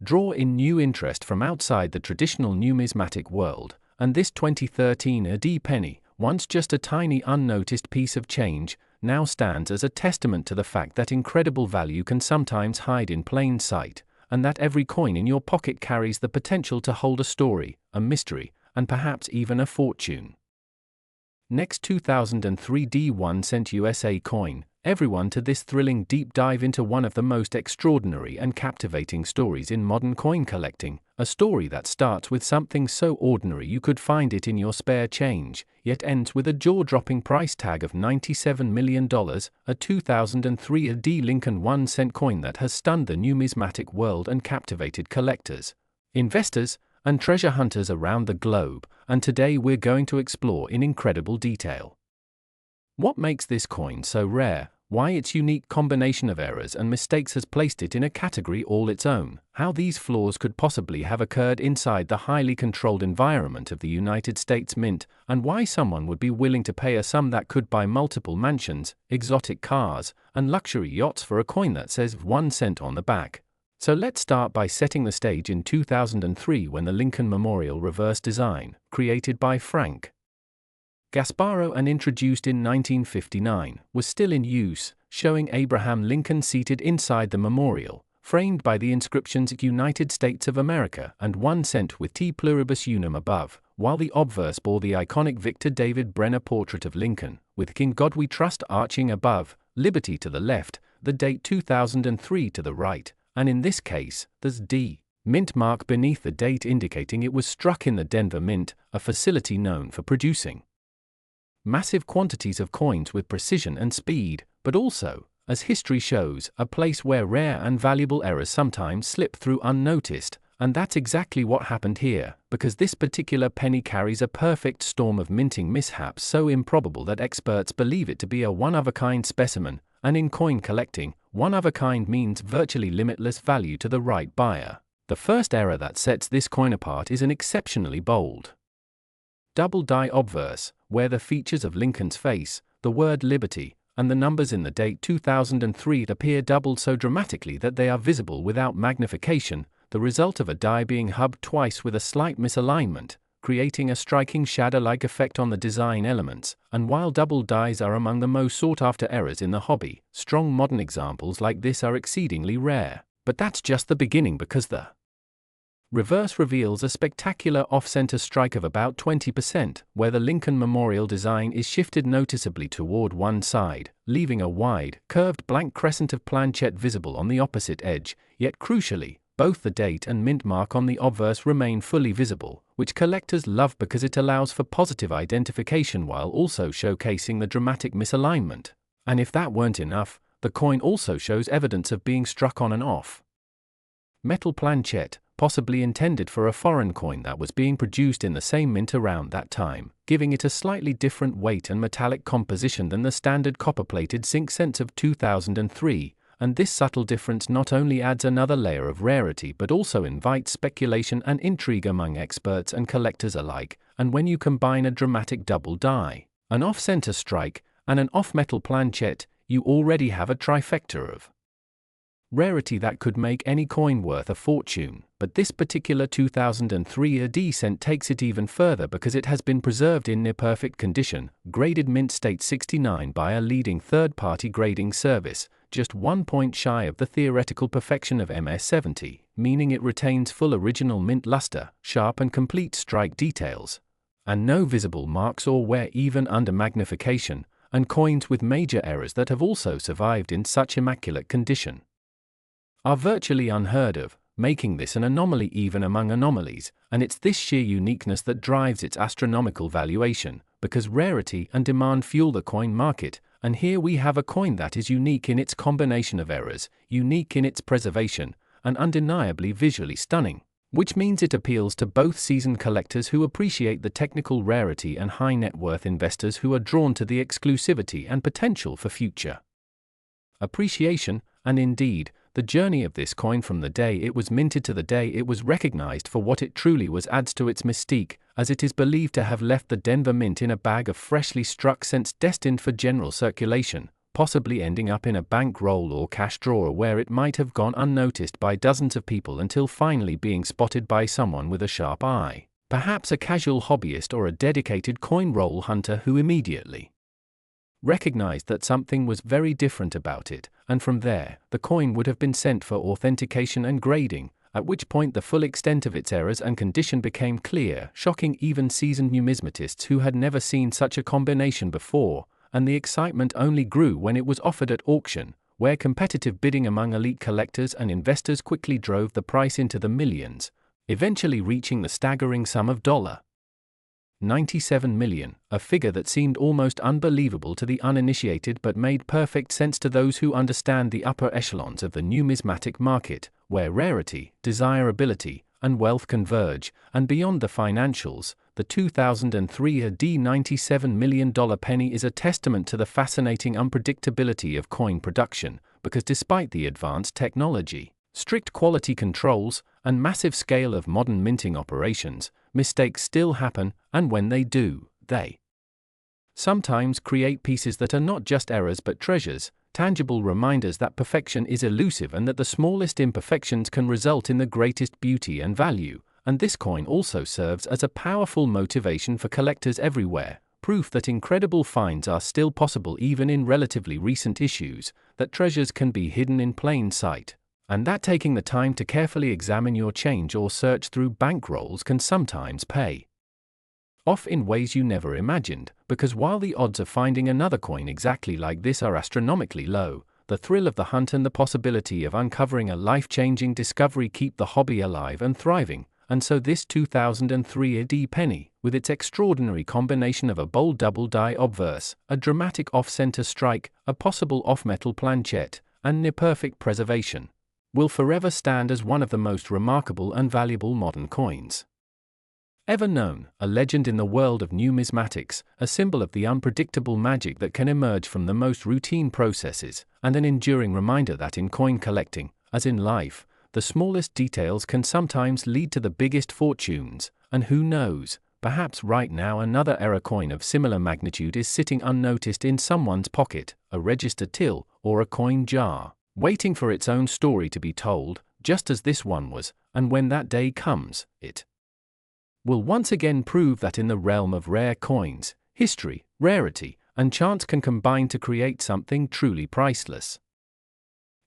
draw in new interest from outside the traditional numismatic world. And this 2013 AD penny, once just a tiny unnoticed piece of change, now stands as a testament to the fact that incredible value can sometimes hide in plain sight, and that every coin in your pocket carries the potential to hold a story, a mystery, and perhaps even a fortune. Next, 2003 D1 cent USA coin, everyone to this thrilling deep dive into one of the most extraordinary and captivating stories in modern coin collecting, a story that starts with something so ordinary you could find it in your spare change, yet ends with a jaw-dropping price tag of $97 million, a 2003 AD Lincoln 1 cent coin that has stunned the numismatic world and captivated collectors, investors, and treasure hunters around the globe, and today we're going to explore in incredible detail what makes this coin so rare, why its unique combination of errors and mistakes has placed it in a category all its own, how these flaws could possibly have occurred inside the highly controlled environment of the United States Mint, and why someone would be willing to pay a sum that could buy multiple mansions, exotic cars, and luxury yachts for a coin that says 1 cent on the back. So let's start by setting the stage in 2003 when the Lincoln Memorial reverse design, created by Frank Gasparro and introduced in 1959, was still in use, showing Abraham Lincoln seated inside the memorial, framed by the inscriptions United States of America and 1 cent with T pluribus unum above, while the obverse bore the iconic Victor David Brenner portrait of Lincoln, with "In God We Trust" arching above, "Liberty" to the left, the date 2003 to the right, and in this case, there's D. Mint mark beneath the date indicating it was struck in the Denver Mint, a facility known for producing massive quantities of coins with precision and speed, but also, as history shows, a place where rare and valuable errors sometimes slip through unnoticed, And that's exactly what happened here, because this particular penny carries a perfect storm of minting mishaps so improbable that experts believe it to be a one-of-a-kind specimen, and in coin collecting, one-of-a-kind means virtually limitless value to the right buyer. The first error that sets this coin apart is an exceptionally bold double die obverse, where the features of Lincoln's face, the word liberty, and the numbers in the date 2003 appear doubled so dramatically that they are visible without magnification, the result of a die being hubbed twice with a slight misalignment, creating a striking shadow-like effect on the design elements. And while double dies are among the most sought-after errors in the hobby, strong modern examples like this are exceedingly rare. But that's just the beginning, because the reverse reveals a spectacular off-center strike of about 20%, where the Lincoln Memorial design is shifted noticeably toward one side, leaving a wide, curved blank crescent of planchette visible on the opposite edge. Yet crucially, both the date and mint mark on the obverse remain fully visible, which collectors love because it allows for positive identification while also showcasing the dramatic misalignment. And if that weren't enough, the coin also shows evidence of being struck on an off metal planchette, possibly intended for a foreign coin that was being produced in the same mint around that time, giving it a slightly different weight and metallic composition than the standard copper-plated zinc cents of 2003, and this subtle difference not only adds another layer of rarity but also invites speculation and intrigue among experts and collectors alike. And when you combine a dramatic double die, an off-center strike, and an off-metal planchette, you already have a trifecta of rarity that could make any coin worth a fortune. But this particular 2003 AD cent takes it even further because it has been preserved in near-perfect condition, graded mint state 69 by a leading third-party grading service, just 1 point shy of the theoretical perfection of MS-70, meaning it retains full original mint luster, sharp and complete strike details, and no visible marks or wear even under magnification, and coins with major errors that have also survived in such immaculate condition are virtually unheard of, making this an anomaly even among anomalies. And it's this sheer uniqueness that drives its astronomical valuation, because rarity and demand fuel the coin market. And here we have a coin that is unique in its combination of errors, unique in its preservation, and undeniably visually stunning, which means it appeals to both seasoned collectors who appreciate the technical rarity and high net worth investors who are drawn to the exclusivity and potential for future appreciation. And indeed, the journey of this coin from the day it was minted to the day it was recognized for what it truly was adds to its mystique, as it is believed to have left the Denver Mint in a bag of freshly struck cents destined for general circulation, possibly ending up in a bankroll or cash drawer where it might have gone unnoticed by dozens of people until finally being spotted by someone with a sharp eye, perhaps a casual hobbyist or a dedicated coin roll hunter who immediately recognized that something was very different about it, and from there, the coin would have been sent for authentication and grading, at which point the full extent of its errors and condition became clear, shocking even seasoned numismatists who had never seen such a combination before. And the excitement only grew when it was offered at auction, where competitive bidding among elite collectors and investors quickly drove the price into the millions, eventually reaching the staggering sum of $97 million, a figure that seemed almost unbelievable to the uninitiated but made perfect sense to those who understand the upper echelons of the numismatic market, where rarity, desirability, and wealth converge. And beyond the financials, the 2003 AD $97 million penny is a testament to the fascinating unpredictability of coin production, because despite the advanced technology, strict quality controls, and massive scale of modern minting operations, mistakes still happen, and when they do, they sometimes create pieces that are not just errors but treasures, tangible reminders that perfection is elusive and that the smallest imperfections can result in the greatest beauty and value. And this coin also serves as a powerful motivation for collectors everywhere, proof that incredible finds are still possible even in relatively recent issues, that treasures can be hidden in plain sight, and that taking the time to carefully examine your change or search through bankrolls can sometimes pay off in ways you never imagined. Because while the odds of finding another coin exactly like this are astronomically low, the thrill of the hunt and the possibility of uncovering a life-changing discovery keep the hobby alive and thriving. And so this 2003 AD penny, with its extraordinary combination of a bold double die obverse, a dramatic off-center strike, a possible off-metal planchette, and near-perfect preservation, will forever stand as one of the most remarkable and valuable modern coins ever known, a legend in the world of numismatics, a symbol of the unpredictable magic that can emerge from the most routine processes, and an enduring reminder that in coin collecting, as in life, the smallest details can sometimes lead to the biggest fortunes, and who knows, perhaps right now another era coin of similar magnitude is sitting unnoticed in someone's pocket, a register till, or a coin jar, waiting for its own story to be told, just as this one was, and when that day comes, it will once again prove that in the realm of rare coins, history, rarity, and chance can combine to create something truly priceless.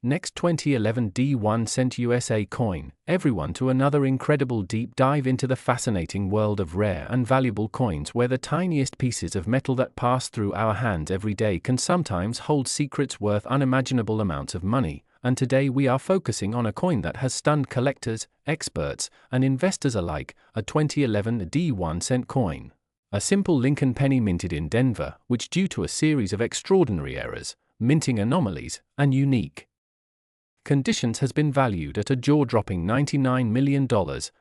Next, 2011 D1 cent USA coin, everyone to another incredible deep dive into the fascinating world of rare and valuable coins where the tiniest pieces of metal that pass through our hands every day can sometimes hold secrets worth unimaginable amounts of money, and today we are focusing on a coin that has stunned collectors, experts, and investors alike, a 2011 D1 cent coin. A simple Lincoln penny minted in Denver, which due to a series of extraordinary errors, minting anomalies, and unique conditions has been valued at a jaw-dropping $99 million,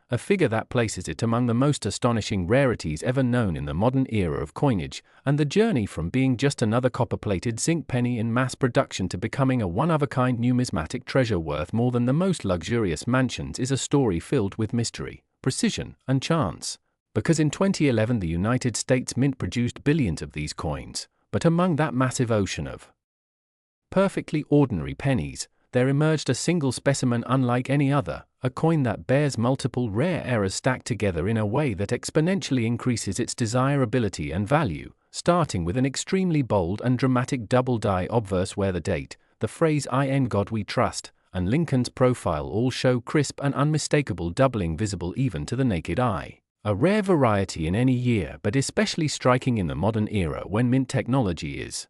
a figure that places it among the most astonishing rarities ever known in the modern era of coinage, and the journey from being just another copper-plated zinc penny in mass production to becoming a one-of-a-kind numismatic treasure worth more than the most luxurious mansions is a story filled with mystery, precision, and chance. Because in 2011 the United States Mint produced billions of these coins, but among that massive ocean of perfectly ordinary pennies, there emerged a single specimen unlike any other, a coin that bears multiple rare errors stacked together in a way that exponentially increases its desirability and value, starting with an extremely bold and dramatic double die obverse where the date, the phrase "In God We Trust," and Lincoln's profile all show crisp and unmistakable doubling visible even to the naked eye. A rare variety in any year, but especially striking in the modern era when mint technology is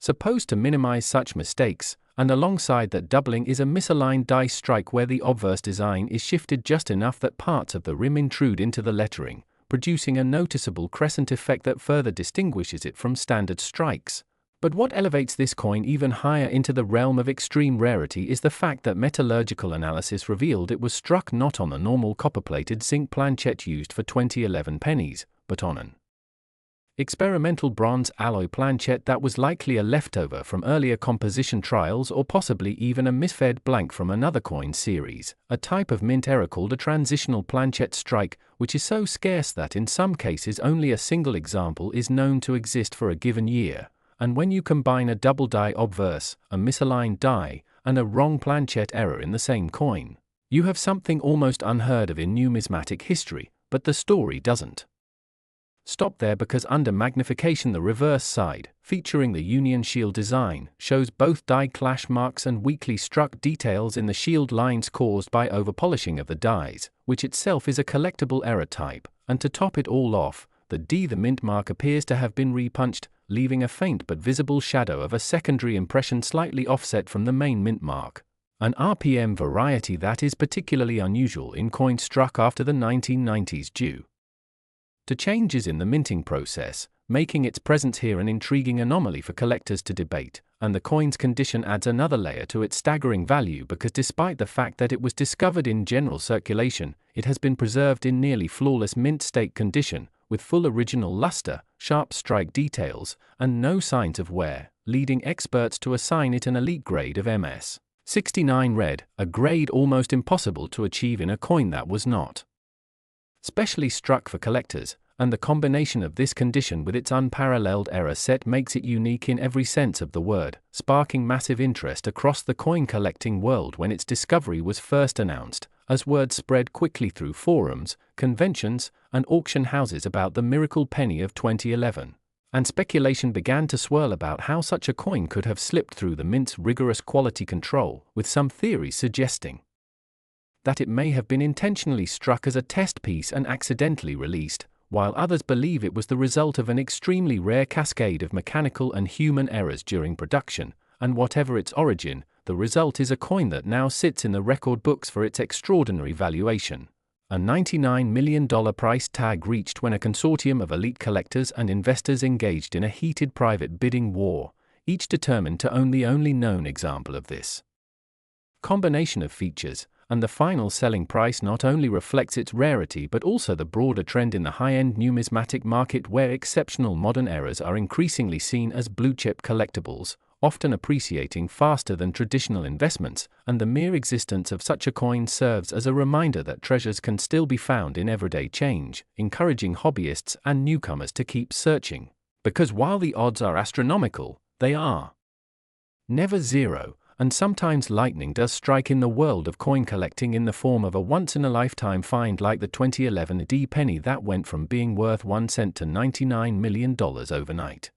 supposed to minimize such mistakes, and alongside that doubling is a misaligned dice strike where the obverse design is shifted just enough that parts of the rim intrude into the lettering, producing a noticeable crescent effect that further distinguishes it from standard strikes. But what elevates this coin even higher into the realm of extreme rarity is the fact that metallurgical analysis revealed it was struck not on the normal copper-plated zinc planchet used for 2011 pennies, but on an experimental bronze alloy planchet that was likely a leftover from earlier composition trials or possibly even a misfed blank from another coin series, a type of mint error called a transitional planchet strike, which is so scarce that in some cases only a single example is known to exist for a given year. And when you combine a double die obverse, a misaligned die, and a wrong planchet error in the same coin, you have something almost unheard of in numismatic history, but the story doesn't stop there because under magnification the reverse side, featuring the Union Shield design, shows both die clash marks and weakly struck details in the shield lines caused by overpolishing of the dies, which itself is a collectible error type, and to top it all off, the mint mark appears to have been repunched, leaving a faint but visible shadow of a secondary impression slightly offset from the main mint mark. An RPM variety that is particularly unusual in coins struck after the 1990s due to changes in the minting process, making its presence here an intriguing anomaly for collectors to debate, and the coin's condition adds another layer to its staggering value because despite the fact that it was discovered in general circulation, it has been preserved in nearly flawless mint state condition, with full original luster, sharp strike details, and no signs of wear, leading experts to assign it an elite grade of MS 69 red, a grade almost impossible to achieve in a coin that was not specially struck for collectors, and the combination of this condition with its unparalleled error set makes it unique in every sense of the word, sparking massive interest across the coin collecting world when its discovery was first announced, as word spread quickly through forums, conventions, and auction houses about the miracle penny of 2011. And speculation began to swirl about how such a coin could have slipped through the mint's rigorous quality control, with some theories suggesting that it may have been intentionally struck as a test piece and accidentally released, while others believe it was the result of an extremely rare cascade of mechanical and human errors during production, and whatever its origin, the result is a coin that now sits in the record books for its extraordinary valuation. A $99 million price tag reached when a consortium of elite collectors and investors engaged in a heated private bidding war, each determined to own the only known example of this combination of features, and the final selling price not only reflects its rarity but also the broader trend in the high-end numismatic market where exceptional modern eras are increasingly seen as blue-chip collectibles, often appreciating faster than traditional investments, and the mere existence of such a coin serves as a reminder that treasures can still be found in everyday change, encouraging hobbyists and newcomers to keep searching. Because while the odds are astronomical, they are never zero, and sometimes lightning does strike in the world of coin collecting in the form of a once-in-a-lifetime find like the 2011 D penny that went from being worth 1 cent to $99 million overnight.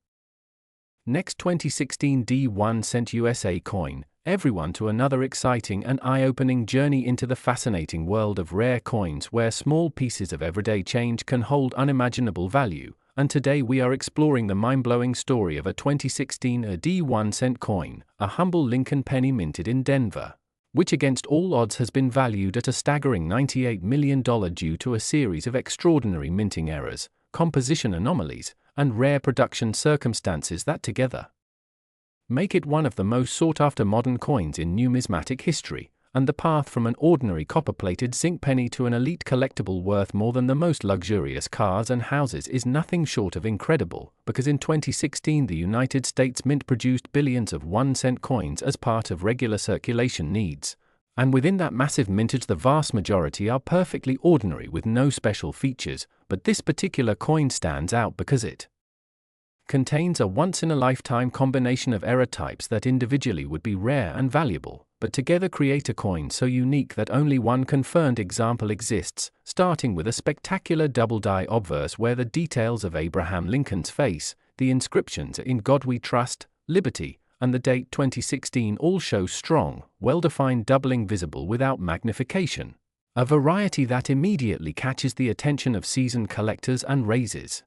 Next 2016 D 1 cent USA coin, everyone to another exciting and eye-opening journey into the fascinating world of rare coins where small pieces of everyday change can hold unimaginable value, and today we are exploring the mind-blowing story of a 2016 D 1 cent coin, a humble Lincoln penny minted in Denver, which against all odds has been valued at a staggering $98 million due to a series of extraordinary minting errors, composition anomalies, and rare production circumstances that together make it one of the most sought-after modern coins in numismatic history, and the path from an ordinary copper-plated zinc penny to an elite collectible worth more than the most luxurious cars and houses is nothing short of incredible, because in 2016 the United States Mint produced billions of 1-cent coins as part of regular circulation needs, and within that massive mintage the vast majority are perfectly ordinary with no special features, but this particular coin stands out because it contains a once-in-a-lifetime combination of error types that individually would be rare and valuable, but together create a coin so unique that only one confirmed example exists, starting with a spectacular double-die obverse where the details of Abraham Lincoln's face, the inscriptions "In God We Trust," "Liberty," and the date 2016 all show strong, well-defined doubling visible without magnification, a variety that immediately catches the attention of seasoned collectors and raises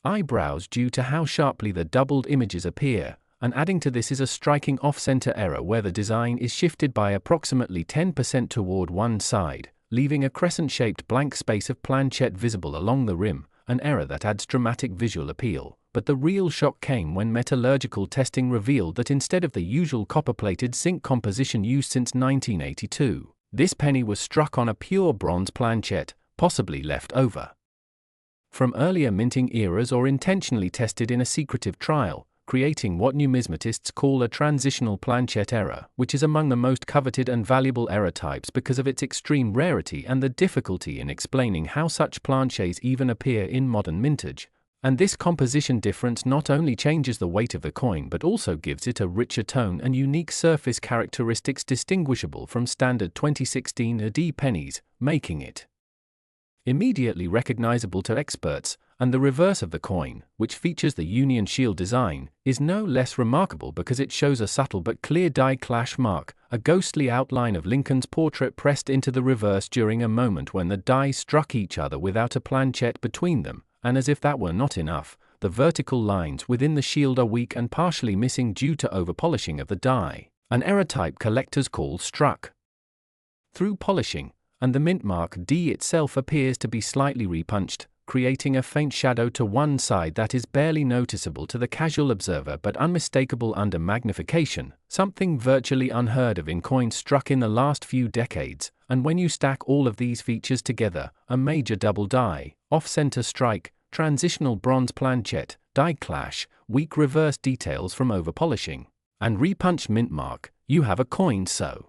eyebrows due to how sharply the doubled images appear, and adding to this is a striking off-center error where the design is shifted by approximately 10% toward one side, leaving a crescent-shaped blank space of planchette visible along the rim, an error that adds dramatic visual appeal. But the real shock came when metallurgical testing revealed that instead of the usual copper-plated zinc composition used since 1982, this penny was struck on a pure bronze planchette, possibly left over from earlier minting eras or intentionally tested in a secretive trial, creating what numismatists call a transitional planchette error, which is among the most coveted and valuable error types because of its extreme rarity and the difficulty in explaining how such planchets even appear in modern mintage. And this composition difference not only changes the weight of the coin but also gives it a richer tone and unique surface characteristics distinguishable from standard 2016 AD pennies, making it immediately recognizable to experts, and the reverse of the coin, which features the Union Shield design, is no less remarkable because it shows a subtle but clear die clash mark, a ghostly outline of Lincoln's portrait pressed into the reverse during a moment when the die struck each other without a planchette between them, and as if that were not enough, the vertical lines within the shield are weak and partially missing due to overpolishing of the die, an error type collectors call struck through polishing, and the mint mark D itself appears to be slightly repunched, creating a faint shadow to one side that is barely noticeable to the casual observer but unmistakable under magnification, something virtually unheard of in coins struck in the last few decades. And when you stack all of these features together, a major double die, off-center strike, transitional bronze planchette, die clash, weak reverse details from overpolishing, and repunched mint mark, you have a coin so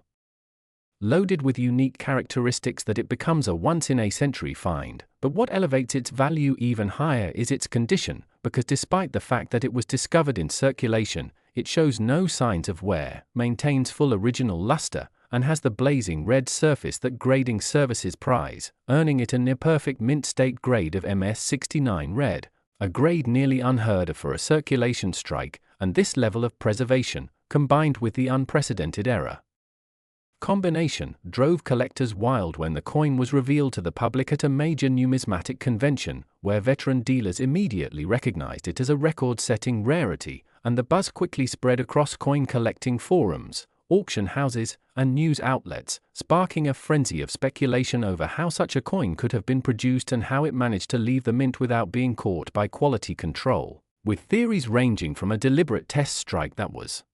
loaded with unique characteristics that it becomes a once-in-a-century find. But what elevates its value even higher is its condition, because despite the fact that it was discovered in circulation, it shows no signs of wear, maintains full original luster, and has the blazing red surface that grading services prize, earning it a near-perfect mint state grade of MS69 red, a grade nearly unheard of for a circulation strike, and this level of preservation, combined with the unprecedented error combination, drove collectors wild when the coin was revealed to the public at a major numismatic convention, where veteran dealers immediately recognized it as a record-setting rarity, and the buzz quickly spread across coin collecting forums, auction houses, and news outlets, sparking a frenzy of speculation over how such a coin could have been produced and how it managed to leave the mint without being caught by quality control, with theories ranging from a deliberate test strike that was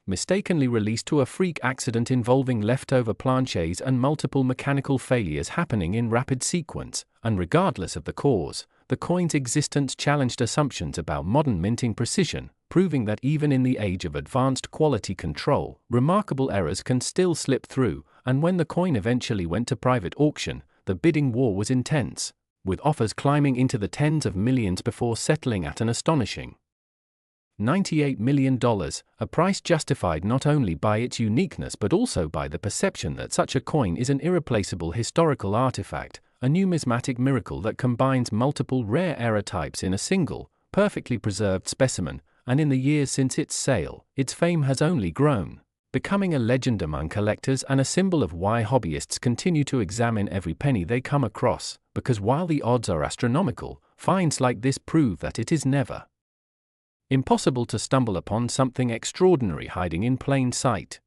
mistakenly released to a freak accident involving leftover planchets and multiple mechanical failures happening in rapid sequence, and regardless of the cause, the coin's existence challenged assumptions about modern minting precision, proving that even in the age of advanced quality control, remarkable errors can still slip through, and when the coin eventually went to private auction, the bidding war was intense, with offers climbing into the tens of millions before settling at an astonishing $98 million, a price justified not only by its uniqueness but also by the perception that such a coin is an irreplaceable historical artifact, a numismatic miracle that combines multiple rare error types in a single, perfectly preserved specimen, and in the years since its sale, its fame has only grown, becoming a legend among collectors and a symbol of why hobbyists continue to examine every penny they come across, because while the odds are astronomical, finds like this prove that it is never impossible to stumble upon something extraordinary hiding in plain sight.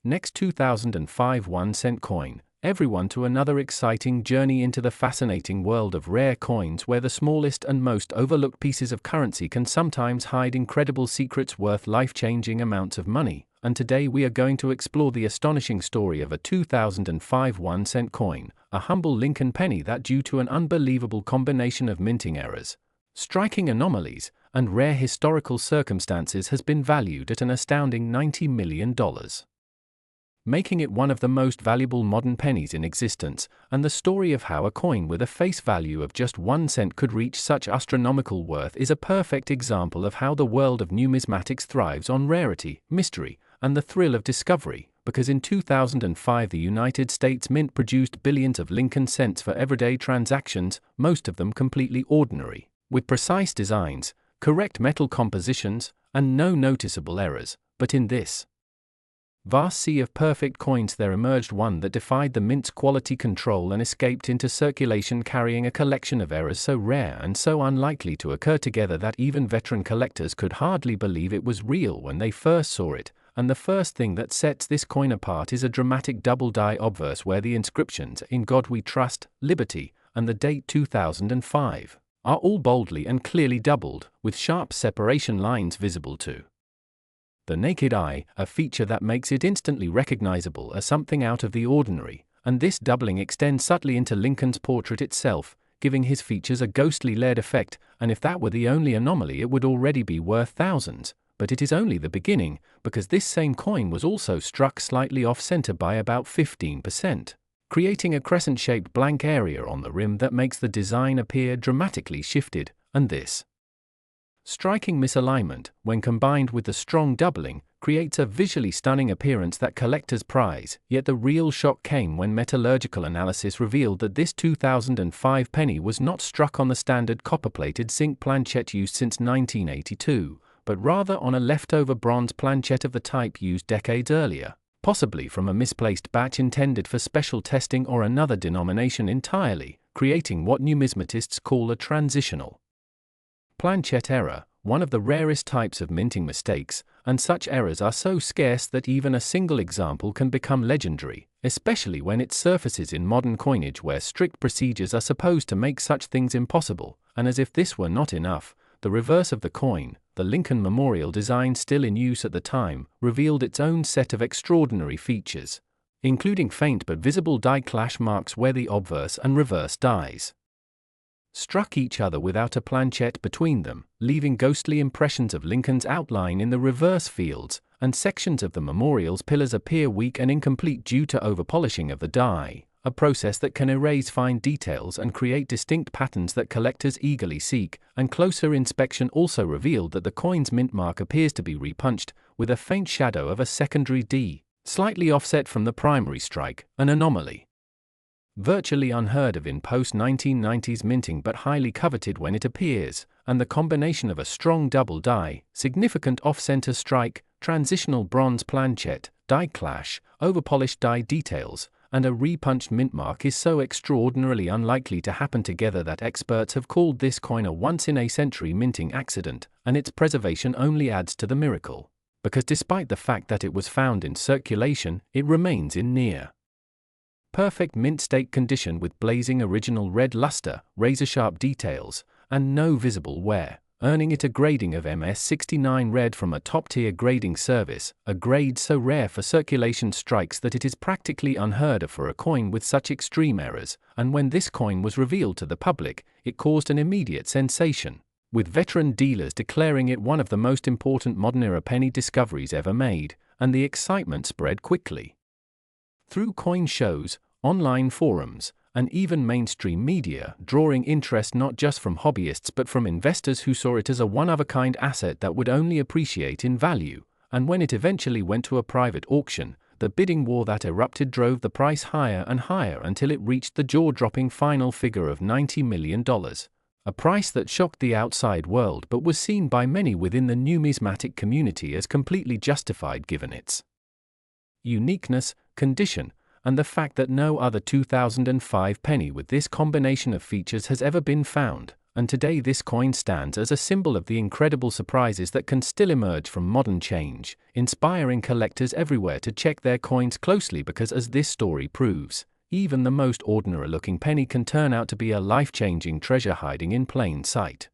Next 2005 1-cent coin, everyone to another exciting journey into the fascinating world of rare coins where the smallest and most overlooked pieces of currency can sometimes hide incredible secrets worth life-changing amounts of money, and today we are going to explore the astonishing story of a 2005 1-cent coin, a humble Lincoln penny that due to an unbelievable combination of minting errors, striking anomalies, and rare historical circumstances has been valued at an astounding $90 million. Making it one of the most valuable modern pennies in existence, and the story of how a coin with a face value of just 1 cent could reach such astronomical worth is a perfect example of how the world of numismatics thrives on rarity, mystery, and the thrill of discovery, because in 2005 the United States Mint produced billions of Lincoln cents for everyday transactions, most of them completely ordinary, with precise designs, correct metal compositions, and no noticeable errors, but in this vast sea of perfect coins there emerged one that defied the mint's quality control and escaped into circulation carrying a collection of errors so rare and so unlikely to occur together that even veteran collectors could hardly believe it was real when they first saw it, and the first thing that sets this coin apart is a dramatic double-die obverse where the inscriptions "In God We Trust," "Liberty," and the date 2005 are all boldly and clearly doubled, with sharp separation lines visible to the naked eye, a feature that makes it instantly recognizable as something out of the ordinary, and this doubling extends subtly into Lincoln's portrait itself, giving his features a ghostly lead effect, and if that were the only anomaly it would already be worth thousands, but it is only the beginning, because this same coin was also struck slightly off-center by about 15%. Creating a crescent-shaped blank area on the rim that makes the design appear dramatically shifted, and this striking misalignment, when combined with the strong doubling, creates a visually stunning appearance that collectors prize, yet the real shock came when metallurgical analysis revealed that this 2005 penny was not struck on the standard copper-plated zinc planchette used since 1982, but rather on a leftover bronze planchette of the type used decades earlier, possibly from a misplaced batch intended for special testing or another denomination entirely, creating what numismatists call a transitional planchette error, one of the rarest types of minting mistakes, and such errors are so scarce that even a single example can become legendary, especially when it surfaces in modern coinage where strict procedures are supposed to make such things impossible, and as if this were not enough, the reverse of the coin, the Lincoln Memorial design still in use at the time, revealed its own set of extraordinary features, including faint but visible die clash marks where the obverse and reverse dies struck each other without a planchette between them, leaving ghostly impressions of Lincoln's outline in the reverse fields, and sections of the memorial's pillars appear weak and incomplete due to overpolishing of the die, a process that can erase fine details and create distinct patterns that collectors eagerly seek, and closer inspection also revealed that the coin's mint mark appears to be repunched, with a faint shadow of a secondary D, slightly offset from the primary strike, an anomaly virtually unheard of in post-1990s minting but highly coveted when it appears, and the combination of a strong double die, significant off-center strike, transitional bronze planchette, die clash, overpolished die details, and a repunched mint mark is so extraordinarily unlikely to happen together that experts have called this coin a once-in-a-century minting accident, and its preservation only adds to the miracle, because despite the fact that it was found in circulation, it remains in near perfect mint state condition with blazing original red luster, razor-sharp details, and no visible wear, earning it a grading of MS69 red from a top-tier grading service, a grade so rare for circulation strikes that it is practically unheard of for a coin with such extreme errors, and when this coin was revealed to the public, it caused an immediate sensation, with veteran dealers declaring it one of the most important modern-era penny discoveries ever made, and the excitement spread quickly. Through coin shows, online forums, and even mainstream media, drawing interest not just from hobbyists but from investors who saw it as a one-of-a-kind asset that would only appreciate in value, and when it eventually went to a private auction, the bidding war that erupted drove the price higher and higher until it reached the jaw-dropping final figure of $90 million, a price that shocked the outside world but was seen by many within the numismatic community as completely justified given its uniqueness, condition, and the fact that no other 2005 penny with this combination of features has ever been found, and today this coin stands as a symbol of the incredible surprises that can still emerge from modern change, inspiring collectors everywhere to check their coins closely because, as this story proves, even the most ordinary-looking penny can turn out to be a life-changing treasure hiding in plain sight.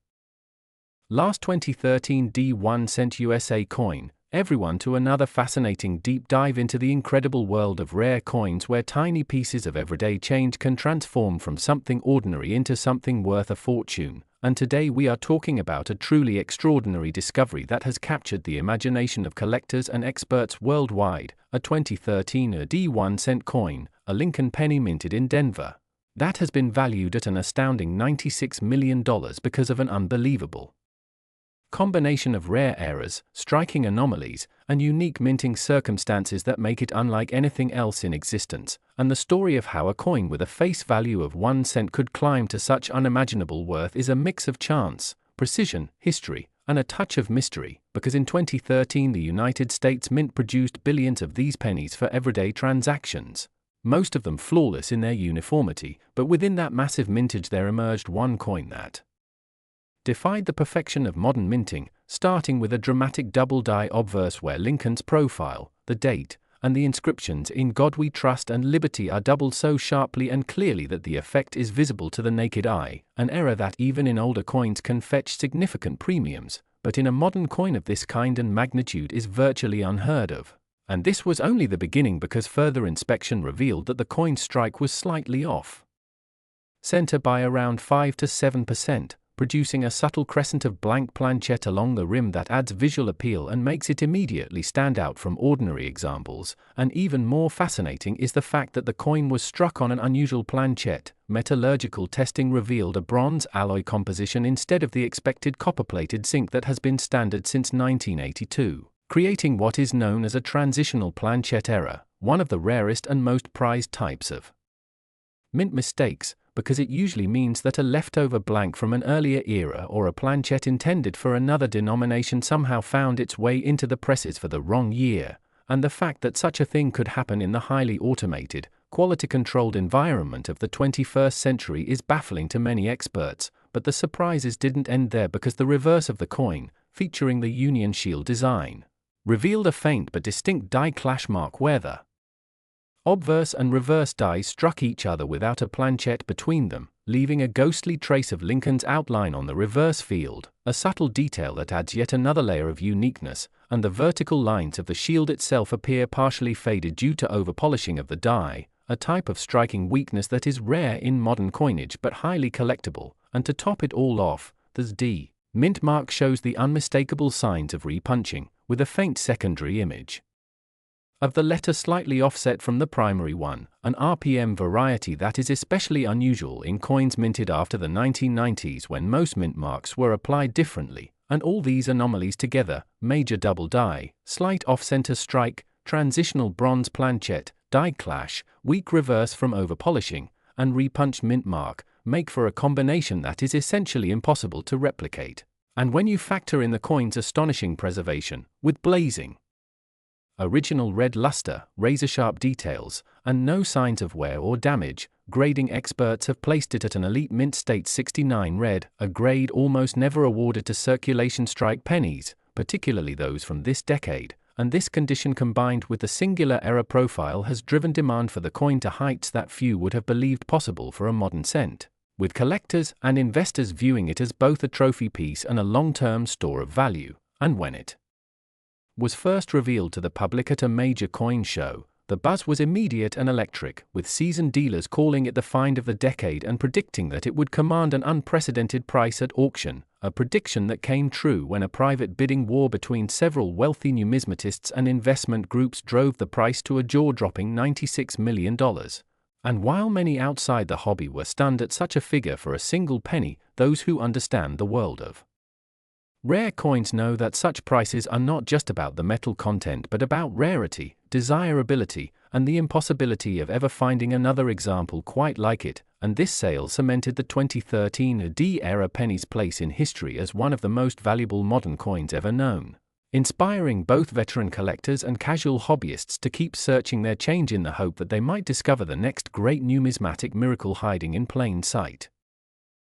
Last 2013 D1 cent USA coin, everyone to another fascinating deep dive into the incredible world of rare coins where tiny pieces of everyday change can transform from something ordinary into something worth a fortune, and today we are talking about a truly extraordinary discovery that has captured the imagination of collectors and experts worldwide, a 2013 D1 cent coin, a Lincoln penny minted in Denver, that has been valued at an astounding $96 million because of an unbelievable combination of rare errors, striking anomalies, and unique minting circumstances that make it unlike anything else in existence, and the story of how a coin with a face value of 1 cent could climb to such unimaginable worth is a mix of chance, precision, history, and a touch of mystery, because in 2013 the United States Mint produced billions of these pennies for everyday transactions, most of them flawless in their uniformity, but within that massive mintage there emerged one coin that defied the perfection of modern minting, starting with a dramatic double-die obverse where Lincoln's profile, the date, and the inscriptions "In God We Trust" and "Liberty" are doubled so sharply and clearly that the effect is visible to the naked eye, an error that even in older coins can fetch significant premiums, but in a modern coin of this kind and magnitude is virtually unheard of. And this was only the beginning because further inspection revealed that the coin's strike was slightly off center by around 5 to 7%, producing a subtle crescent of blank planchet along the rim that adds visual appeal and makes it immediately stand out from ordinary examples, and even more fascinating is the fact that the coin was struck on an unusual planchet. Metallurgical testing revealed a bronze alloy composition instead of the expected copper-plated zinc that has been standard since 1982, creating what is known as a transitional planchet error, one of the rarest and most prized types of mint mistakes, because it usually means that a leftover blank from an earlier era or a planchet intended for another denomination somehow found its way into the presses for the wrong year, and the fact that such a thing could happen in the highly automated, quality-controlled environment of the 21st century is baffling to many experts, but the surprises didn't end there because the reverse of the coin, featuring the Union Shield design, revealed a faint but distinct die clash mark where the obverse and reverse dies struck each other without a planchet between them, leaving a ghostly trace of Lincoln's outline on the reverse field, a subtle detail that adds yet another layer of uniqueness, and the vertical lines of the shield itself appear partially faded due to overpolishing of the die, a type of striking weakness that is rare in modern coinage but highly collectible, and to top it all off, the D mint mark shows the unmistakable signs of repunching, with a faint secondary image of the letter slightly offset from the primary one, an RPM variety that is especially unusual in coins minted after the 1990s when most mint marks were applied differently, and all these anomalies together, major double die, slight off-center strike, transitional bronze planchet, die clash, weak reverse from overpolishing, and repunched mint mark, make for a combination that is essentially impossible to replicate. And when you factor in the coin's astonishing preservation, with blazing original red luster, razor-sharp details, and no signs of wear or damage, grading experts have placed it at an elite mint state 69 red, a grade almost never awarded to circulation strike pennies, particularly those from this decade, and this condition combined with the singular error profile has driven demand for the coin to heights that few would have believed possible for a modern cent. with collectors and investors viewing it as both a trophy piece and a long-term store of value. And when it was first revealed to the public at a major coin show, the buzz was immediate and electric, with seasoned dealers calling it the find of the decade and predicting that it would command an unprecedented price at auction, a prediction that came true when a private bidding war between several wealthy numismatists and investment groups drove the price to a jaw-dropping $96 million. And while many outside the hobby were stunned at such a figure for a single penny, those who understand the world of rare coins know that such prices are not just about the metal content but about rarity, desirability, and the impossibility of ever finding another example quite like it, and this sale cemented the 2013 D-era penny's place in history as one of the most valuable modern coins ever known, inspiring both veteran collectors and casual hobbyists to keep searching their change in the hope that they might discover the next great numismatic miracle hiding in plain sight.